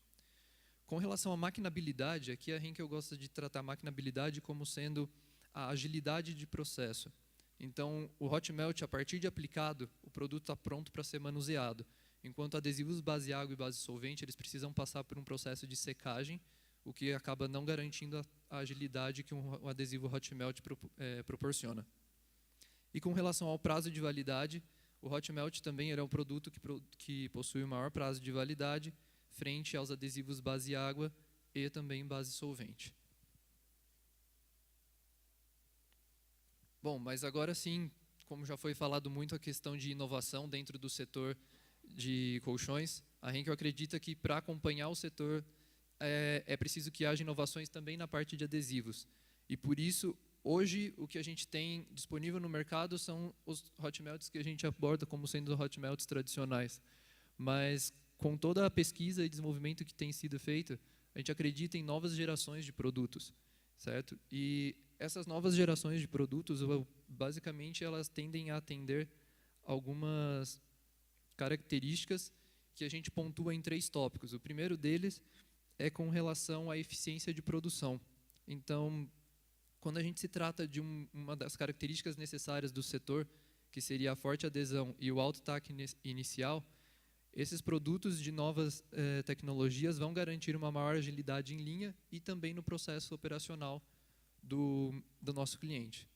Speaker 7: Com relação à maquinabilidade, aqui a Henkel gosta de tratar a maquinabilidade como sendo a agilidade de processo. Então, o Hot Melt, a partir de aplicado, o produto está pronto para ser manuseado. Enquanto adesivos base água e base solvente, eles precisam passar por um processo de secagem, o que acaba não garantindo a agilidade que um adesivo Hot Melt proporciona. E com relação ao prazo de validade, o Hot Melt também é um produto que possui o maior prazo de validade, frente aos adesivos base água e também base solvente. Bom, mas agora sim, como já foi falado muito a questão de inovação dentro do setor de colchões, a Henkel acredita que para acompanhar o setor é preciso que haja inovações também na parte de adesivos. E por isso, hoje, o que a gente tem disponível no mercado são os Hot Melts que a gente aborda como sendo Hot Melts tradicionais. Mas com toda a pesquisa e desenvolvimento que tem sido feita, a gente acredita em novas gerações de produtos, certo? E essas novas gerações de produtos, basicamente, elas tendem a atender algumas características que a gente pontua em 3 tópicos. O primeiro deles é com relação à eficiência de produção. Então, quando a gente se trata de uma das características necessárias do setor, que seria a forte adesão e o alto taque inicial, esses produtos de novas tecnologias vão garantir uma maior agilidade em linha e também no processo operacional do nosso cliente.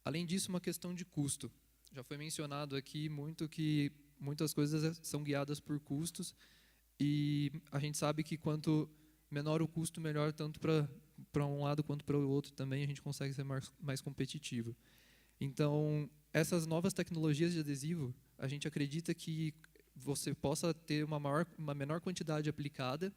Speaker 7: Além disso, uma questão de custo. Já foi mencionado aqui muito que muitas coisas são guiadas por custos e a gente sabe que quanto menor o custo, melhor tanto para um lado quanto para o outro também a gente consegue ser mais competitivo. Então, essas novas tecnologias de adesivo, a gente acredita que você possa ter uma menor quantidade aplicada,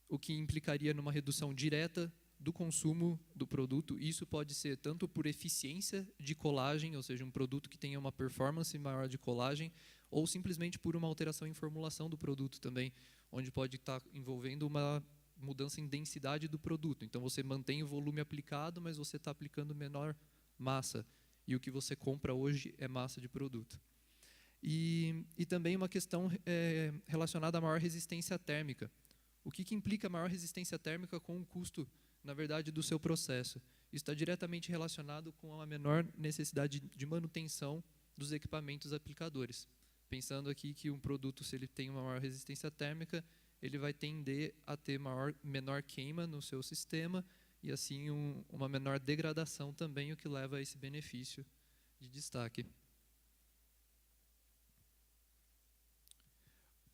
Speaker 7: o que implicaria numa redução direta do consumo do produto. Isso pode ser tanto por eficiência de colagem, ou seja, um produto que tenha uma performance maior de colagem, ou simplesmente por uma alteração em formulação do produto também, onde pode estar envolvendo uma mudança em densidade do produto. Então, você mantém o volume aplicado, mas você está aplicando menor massa. E o que você compra hoje é massa de produto. E também uma questão relacionada à maior resistência térmica. O que implica maior resistência térmica com o custo, na verdade, do seu processo? Isso está diretamente relacionado com a menor necessidade de manutenção dos equipamentos aplicadores. Pensando aqui que um produto, se ele tem uma maior resistência térmica, ele vai tender a ter menor queima no seu sistema e, assim, uma menor degradação também, o que leva a esse benefício de destaque.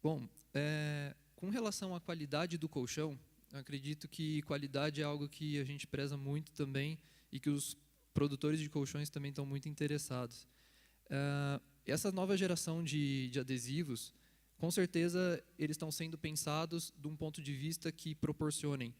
Speaker 7: Bom, com relação à qualidade do colchão, eu acredito que qualidade é algo que a gente preza muito também e que os produtores de colchões também estão muito interessados. Essa nova geração de adesivos, com certeza, eles estão sendo pensados de um ponto de vista que proporcionem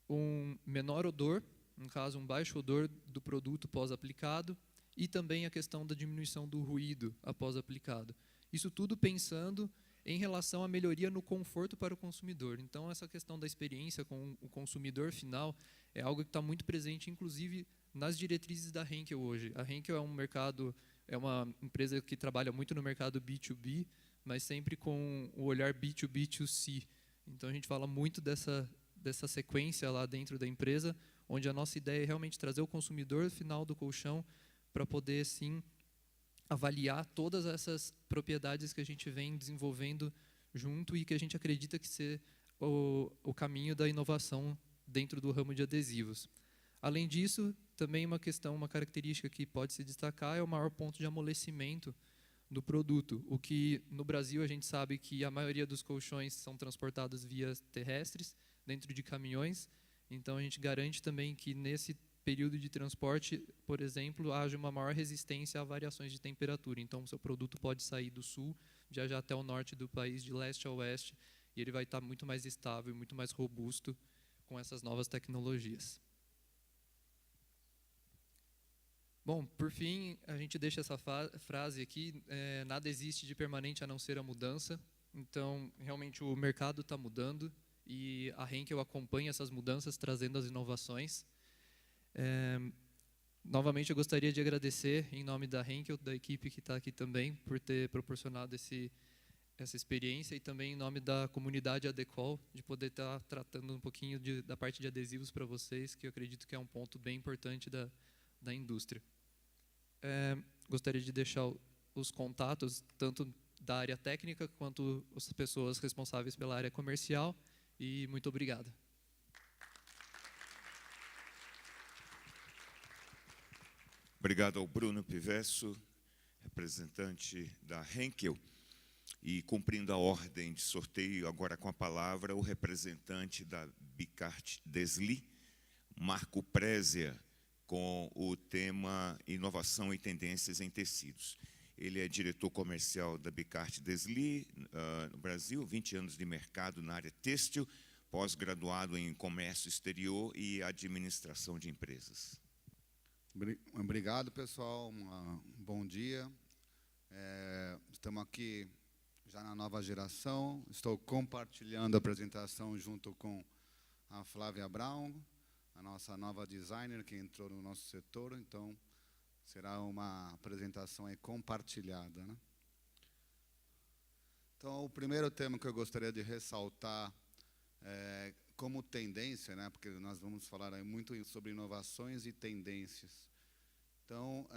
Speaker 7: um menor odor, no caso, um baixo odor do produto pós-aplicado, e também a questão da diminuição do ruído após aplicado. Isso tudo pensando em relação à melhoria no conforto para o consumidor. Então, essa questão da experiência com o consumidor final é algo que está muito presente, inclusive, nas diretrizes da Henkel hoje. A Henkel é uma empresa que trabalha muito no mercado B2B, mas sempre com o olhar B2B2C. Então, a gente fala muito dessa sequência lá dentro da empresa, onde a nossa ideia é realmente trazer o consumidor final do colchão para poder, sim, avaliar todas essas propriedades que a gente vem desenvolvendo junto e que a gente acredita que ser o caminho da inovação dentro do ramo de adesivos. Além disso, também uma característica que pode se destacar é o maior ponto de amolecimento do produto, o que no Brasil a gente sabe que a maioria dos colchões são transportados via terrestres, dentro de caminhões, então a gente garante também que nesse período de transporte, por exemplo, haja uma maior resistência a variações de temperatura. Então, o seu produto pode sair do sul, viajar até o norte do país, de leste a oeste, e ele vai estar muito mais estável, muito mais robusto com essas novas tecnologias. Bom, por fim, a gente deixa essa frase aqui, nada existe de permanente a não ser a mudança. Então, realmente, o mercado está mudando e a Henkel acompanha essas mudanças, trazendo as inovações. Novamente, eu gostaria de agradecer, em nome da Henkel, da equipe que está aqui também, por ter proporcionado essa experiência, e também em nome da comunidade Adecol, de poder estar tratando um pouquinho da parte de adesivos para vocês, que eu acredito que é um ponto bem importante da indústria. Gostaria de deixar os contatos, tanto da área técnica, quanto as pessoas responsáveis pela área comercial, e muito obrigado.
Speaker 1: Obrigado ao Bruno Pivesso, representante da Henkel. E, cumprindo a ordem de sorteio, agora com a palavra, o representante da Bicart Desli, Marco Prézia, com o tema Inovação e Tendências em Tecidos. Ele é diretor comercial da Bicart Desli, no Brasil, 20 anos de mercado na área têxtil, pós-graduado em comércio exterior e administração de empresas.
Speaker 8: Obrigado, pessoal. Bom dia. Estamos aqui já na nova geração. Estou compartilhando a apresentação junto com a Flávia Brown, a nossa nova designer que entrou no nosso setor. Então, será uma apresentação aí compartilhada, né? Então, o primeiro tema que eu gostaria de ressaltar é como tendência, né? Porque nós vamos falar aí muito sobre inovações e tendências. Então,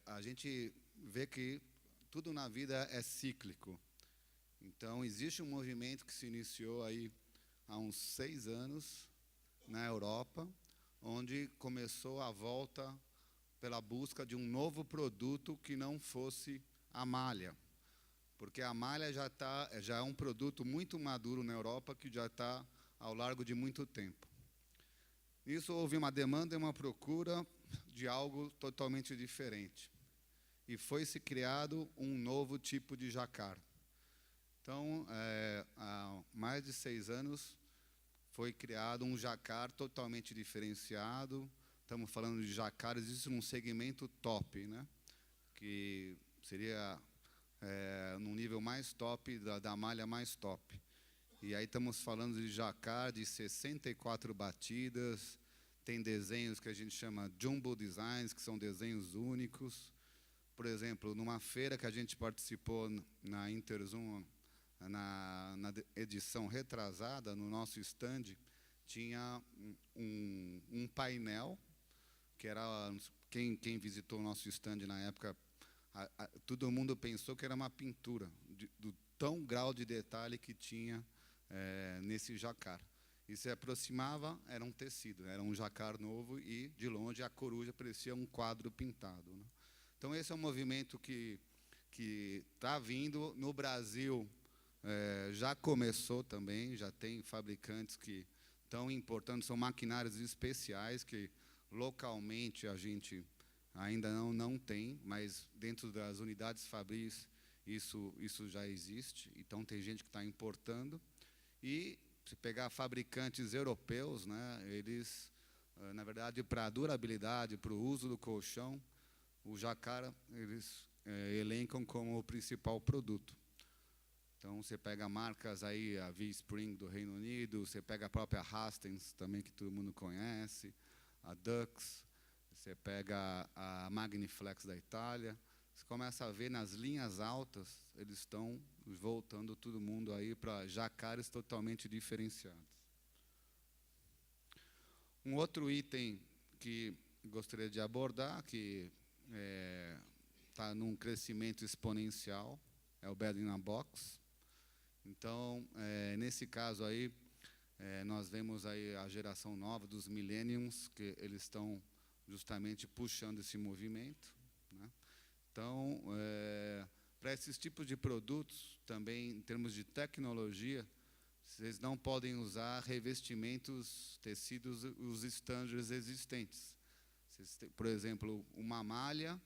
Speaker 8: a gente vê que tudo na vida é cíclico. Então, existe um movimento que se iniciou aí há uns 6 anos na Europa, onde começou a volta pela busca de um novo produto que não fosse a malha. Porque a malha já é um produto muito maduro na Europa, que já está ao largo de muito tempo. Nisso houve uma demanda e uma procura de algo totalmente diferente. E foi-se criado um novo tipo de jacquard. Então, há mais de 6 anos, foi criado um jacquard totalmente diferenciado. Estamos falando de jacquard, existe um segmento top, né? Que seria num nível mais top, da malha mais top. E aí estamos falando de jacquard de 64 batidas, tem desenhos que a gente chama jumbo designs, que são desenhos únicos. Por exemplo, numa feira que a gente participou na Interzoom, na edição retrasada, no nosso stand, tinha um painel, que era, quem visitou o nosso stand na época, todo mundo pensou que era uma pintura, do tão grau de detalhe que tinha nesse jacquard. E se aproximava, era um tecido, era um jacquard novo, e de longe a coruja parecia um quadro pintado, né? Então, esse é um movimento que está vindo. No Brasil, já começou também, já tem fabricantes que estão importando, são maquinários especiais que localmente a gente Ainda não tem, mas dentro das unidades fabris isso já existe. Então tem gente que está importando. E se pegar fabricantes europeus, né, eles, na verdade, para a durabilidade, para o uso do colchão, o Jacquard eles elencam como o principal produto. Então você pega marcas aí, a V-Spring do Reino Unido, você pega a própria Hastings também, que todo mundo conhece, a Dux, você pega a Magniflex da Itália, você começa a ver nas linhas altas, eles estão voltando todo mundo aí para Jacquards totalmente diferenciados. Um outro item que gostaria de abordar, que está num crescimento exponencial, é o Bed-in-a-Box. Então, nesse caso aí, nós vemos aí a geração nova dos millennials, que eles estão justamente puxando esse movimento, né? Então, para esses tipos de produtos, também em termos de tecnologia, vocês não podem usar revestimentos, tecidos, os estándares existentes. Por exemplo, uma malha,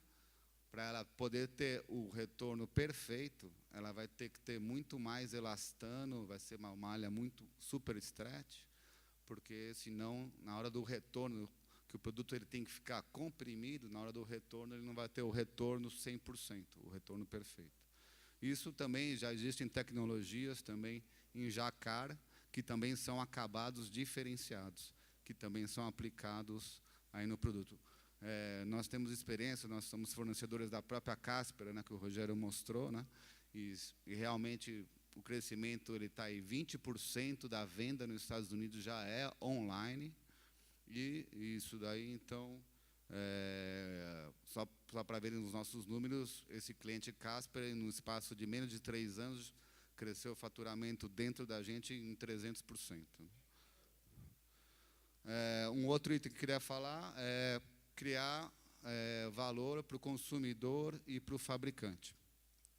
Speaker 8: para ela poder ter o retorno perfeito, ela vai ter que ter muito mais elastano, vai ser uma malha muito super stretch, porque senão, na hora do retorno, que o produto ele tem que ficar comprimido, na hora do retorno ele não vai ter o retorno 100%, o retorno perfeito. Isso também já existem tecnologias também em Jacquard, que também são acabados diferenciados, que também são aplicados aí no produto. Nós temos experiência, nós somos fornecedores da própria Casper, né, que o Rogério mostrou, né, e realmente o crescimento está aí, 20% da venda nos Estados Unidos já é online, e isso daí, então, só para verem os nossos números, esse cliente Casper, no espaço de menos de 3 anos, cresceu o faturamento dentro da gente em 300%. Um outro item que eu queria falar é criar valor para o consumidor e para o fabricante,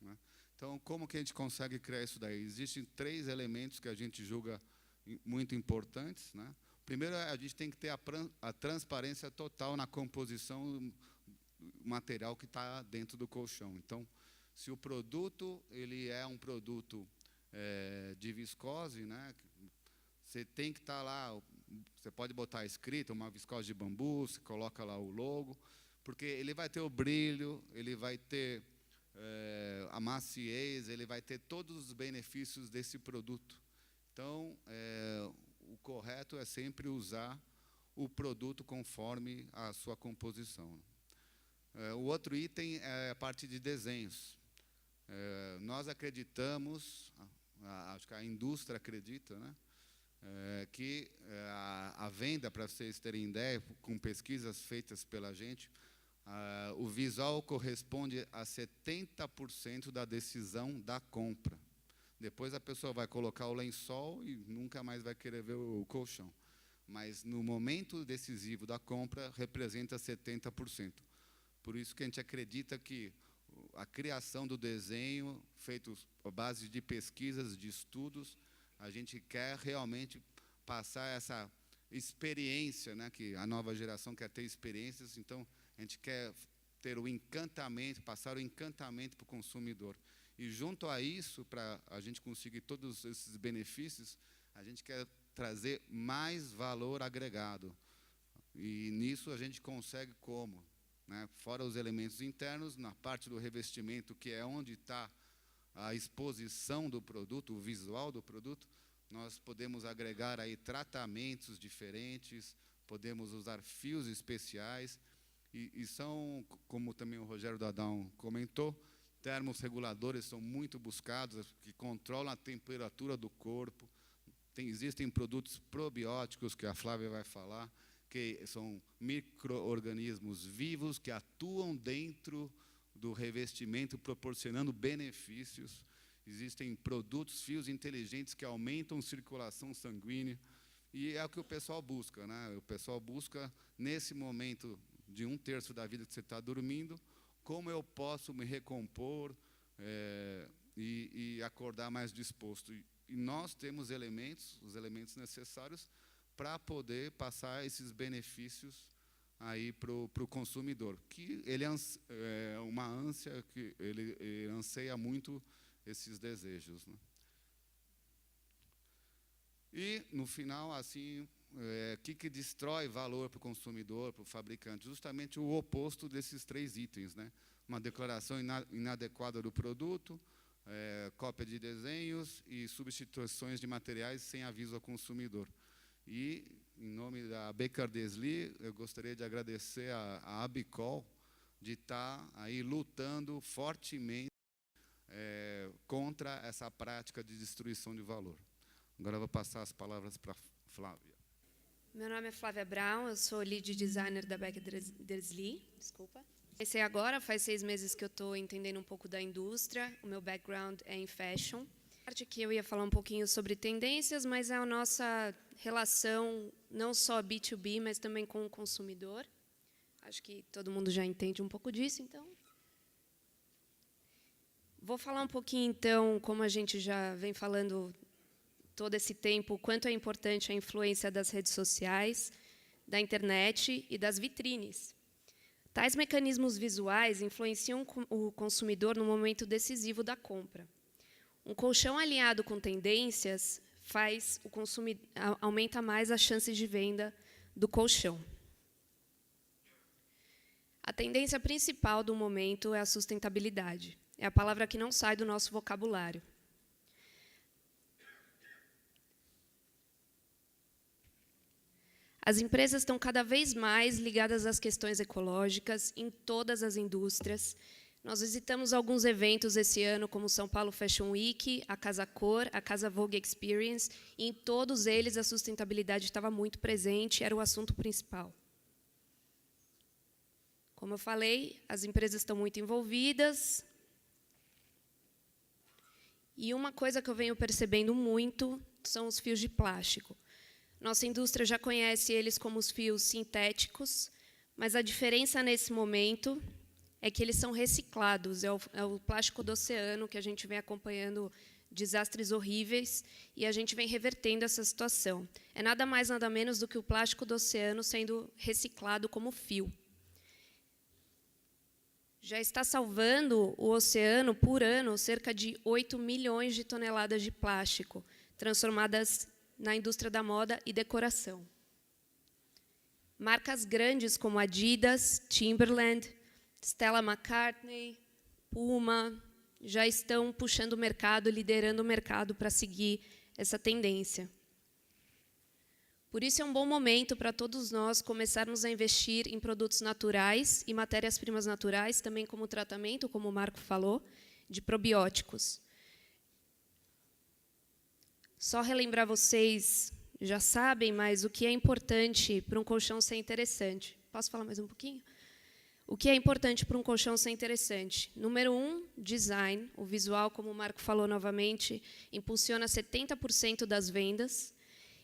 Speaker 8: né? Então, como que a gente consegue criar isso daí? Existem 3 elementos que a gente julga muito importantes, né? Primeiro, a gente tem que ter a transparência total na composição do material que está dentro do colchão. Então, se o produto ele é um produto de viscose, né, você tem que estar lá, você pode botar escrito uma viscose de bambu, você coloca lá o logo, porque ele vai ter o brilho, ele vai ter a maciez, ele vai ter todos os benefícios desse produto. Então, o correto é sempre usar o produto conforme a sua composição. O outro item é a parte de desenhos. Nós acreditamos, acho que a indústria acredita, né, que a venda, para vocês terem ideia, com pesquisas feitas pela gente, o visual corresponde a 70% da decisão da compra. Depois a pessoa vai colocar o lençol e nunca mais vai querer ver o colchão. Mas no momento decisivo da compra, representa 70%. Por isso que a gente acredita que a criação do desenho, feito à base de pesquisas, de estudos, a gente quer realmente passar essa experiência, né, que a nova geração quer ter experiências, então a gente quer ter o encantamento, passar o encantamento para o consumidor. E junto a isso, para a gente conseguir todos esses benefícios, a gente quer trazer mais valor agregado. E nisso a gente consegue como? Né? Fora os elementos internos, na parte do revestimento, que é onde está a exposição do produto, o visual do produto, nós podemos agregar aí tratamentos diferentes, podemos usar fios especiais, e são, como também o Rogério Dadão comentou, termos reguladores são muito buscados, que controlam a temperatura do corpo. Existem produtos probióticos, que a Flávia vai falar, que são micro-organismos vivos que atuam dentro do revestimento, proporcionando benefícios. Existem produtos, fios inteligentes que aumentam a circulação sanguínea, e é o que o pessoal busca, né? O pessoal busca, nesse momento de 1/3 da vida que você está dormindo, como eu posso me recompor e acordar mais disposto. E nós temos os elementos necessários para poder passar esses benefícios aí para o consumidor, que ele é uma ânsia, que ele anseia muito esses desejos, né? E, no final, assim, que destrói valor para o consumidor, para o fabricante? Justamente o oposto desses 3 itens, né? Uma declaração inadequada do produto, cópia de desenhos e substituições de materiais sem aviso ao consumidor. E, em nome da Baker Desley, eu gostaria de agradecer a Abicol de estar aí lutando fortemente contra essa prática de destruição de valor. Agora eu vou passar as palavras para Flávia.
Speaker 9: Meu nome é Flávia Brown, eu sou lead designer da Baker Desley. Desculpa. Comecei agora, faz 6 meses que eu estou entendendo um pouco da indústria. O meu background é em fashion. A parte que eu ia falar um pouquinho sobre tendências, mas é a nossa relação não só B2B, mas também com o consumidor. Acho que todo mundo já entende um pouco disso, então. Vou falar um pouquinho, então, como a gente já vem falando todo esse tempo, o quanto é importante a influência das redes sociais, da internet e das vitrines. Tais mecanismos visuais influenciam o consumidor no momento decisivo da compra. Um colchão alinhado com tendências aumenta mais as chances de venda do colchão. A tendência principal do momento é a sustentabilidade. É a palavra que não sai do nosso vocabulário. As empresas estão cada vez mais ligadas às questões ecológicas em todas as indústrias. Nós visitamos alguns eventos esse ano, como o São Paulo Fashion Week, a Casa Cor, a Casa Vogue Experience, e em todos eles a sustentabilidade estava muito presente, era o assunto principal. Como eu falei, as empresas estão muito envolvidas. E uma coisa que eu venho percebendo muito são os fios de plástico. Nossa indústria já conhece eles como os fios sintéticos, mas a diferença nesse momento é que eles são reciclados. É o plástico do oceano que a gente vem acompanhando desastres horríveis e a gente vem revertendo essa situação. É nada mais, nada menos do que o plástico do oceano sendo reciclado como fio. Já está salvando o oceano, por ano, cerca de 8 milhões de toneladas de plástico, transformadas na indústria da moda e decoração. Marcas grandes como Adidas, Timberland, Stella McCartney, Puma, já estão puxando o mercado, liderando o mercado para seguir essa tendência. Por isso é um bom momento para todos nós começarmos a investir em produtos naturais e matérias-primas naturais, também como tratamento, como o Marco falou, de probióticos. Só relembrar vocês, já sabem, mas o que é importante para um colchão ser interessante. Posso falar mais um pouquinho? O que é importante para um colchão ser interessante? Número 1, design. O visual, como o Marco falou novamente, impulsiona 70% das vendas.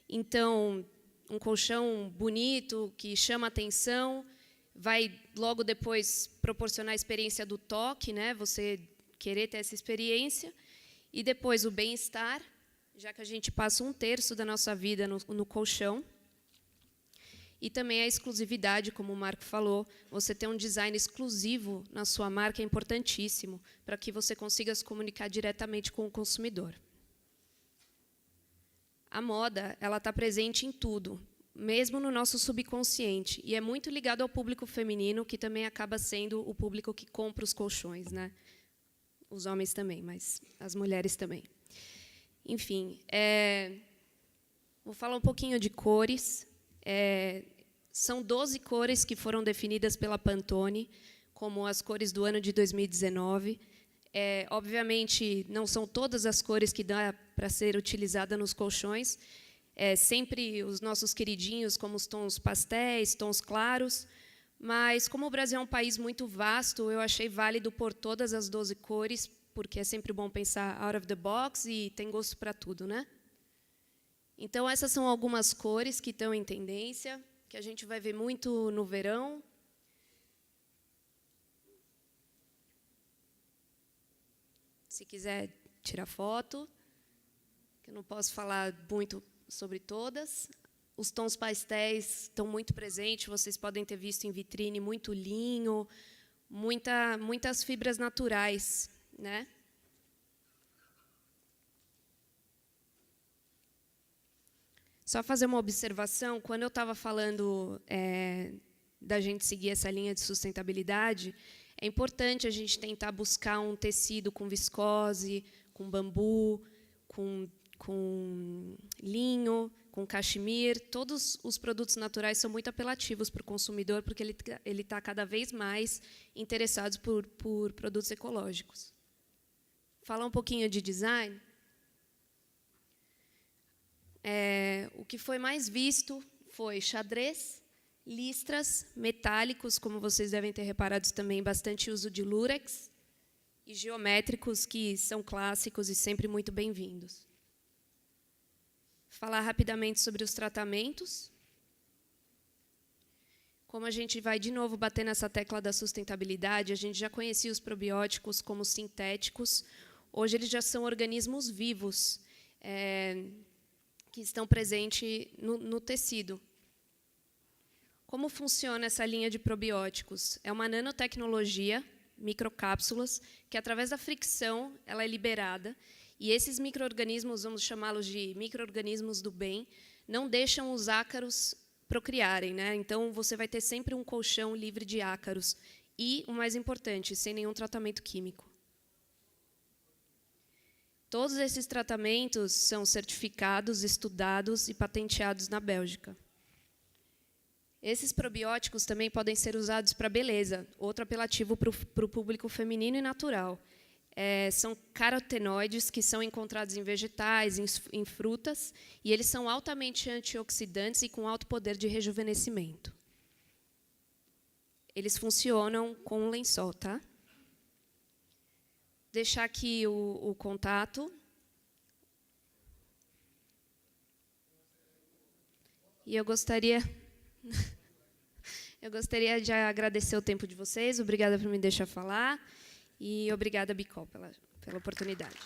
Speaker 9: Então, um colchão bonito, que chama atenção, vai logo depois proporcionar a experiência do toque, né? Você querer ter essa experiência. E depois o bem-estar, já que a gente passa 1/3 da nossa vida no colchão. E também a exclusividade, como o Marco falou, você ter um design exclusivo na sua marca é importantíssimo para que você consiga se comunicar diretamente com o consumidor. A moda, ela está presente em tudo, mesmo no nosso subconsciente, e é muito ligado ao público feminino, que também acaba sendo o público que compra os colchões, né? Os homens também, mas as mulheres também. Enfim, vou falar um pouquinho de cores. São 12 cores que foram definidas pela Pantone como as cores do ano de 2019. Obviamente, não são todas as cores que dá para ser utilizada nos colchões. Sempre os nossos queridinhos, como os tons pastéis, tons claros. Mas, como o Brasil é um país muito vasto, eu achei válido pôr todas as 12 cores, porque é sempre bom pensar out of the box e tem gosto para tudo, né? Então, essas são algumas cores que estão em tendência, que a gente vai ver muito no verão. Se quiser tirar foto, que eu não posso falar muito sobre todas. Os tons pastéis estão muito presentes, vocês podem ter visto em vitrine muito linho, muitas fibras naturais, né? Só fazer uma observação, quando eu estava falando da gente seguir essa linha de sustentabilidade, é importante a gente tentar buscar um tecido com viscose, com bambu, com linho, com cachemir. Todos os produtos naturais são muito apelativos para o consumidor, porque ele está cada vez mais interessado por produtos ecológicos. Falar um pouquinho de design. O que foi mais visto foi xadrez, listras, metálicos, como vocês devem ter reparado também, bastante uso de lurex, e geométricos, que são clássicos e sempre muito bem-vindos. Falar rapidamente sobre os tratamentos. Como a gente vai, de novo, bater nessa tecla da sustentabilidade, a gente já conhecia os probióticos como sintéticos. Hoje, eles já são organismos vivos, que estão presentes no tecido. Como funciona essa linha de probióticos? É uma nanotecnologia, microcápsulas, que, através da fricção, ela é liberada, e esses micro-organismos, vamos chamá-los de micro-organismos do bem, não deixam os ácaros procriarem, né? Então, você vai ter sempre um colchão livre de ácaros, e, o mais importante, sem nenhum tratamento químico. Todos esses tratamentos são certificados, estudados e patenteados na Bélgica. Esses probióticos também podem ser usados para beleza, outro apelativo para o público feminino e natural. São carotenoides que são encontrados em vegetais, em frutas, e eles são altamente antioxidantes e com alto poder de rejuvenescimento. Eles funcionam com um lençol, tá? Deixar aqui o contato. E eu gostaria de agradecer o tempo de vocês. Obrigada por me deixar falar. E obrigada, Bicol, pela oportunidade.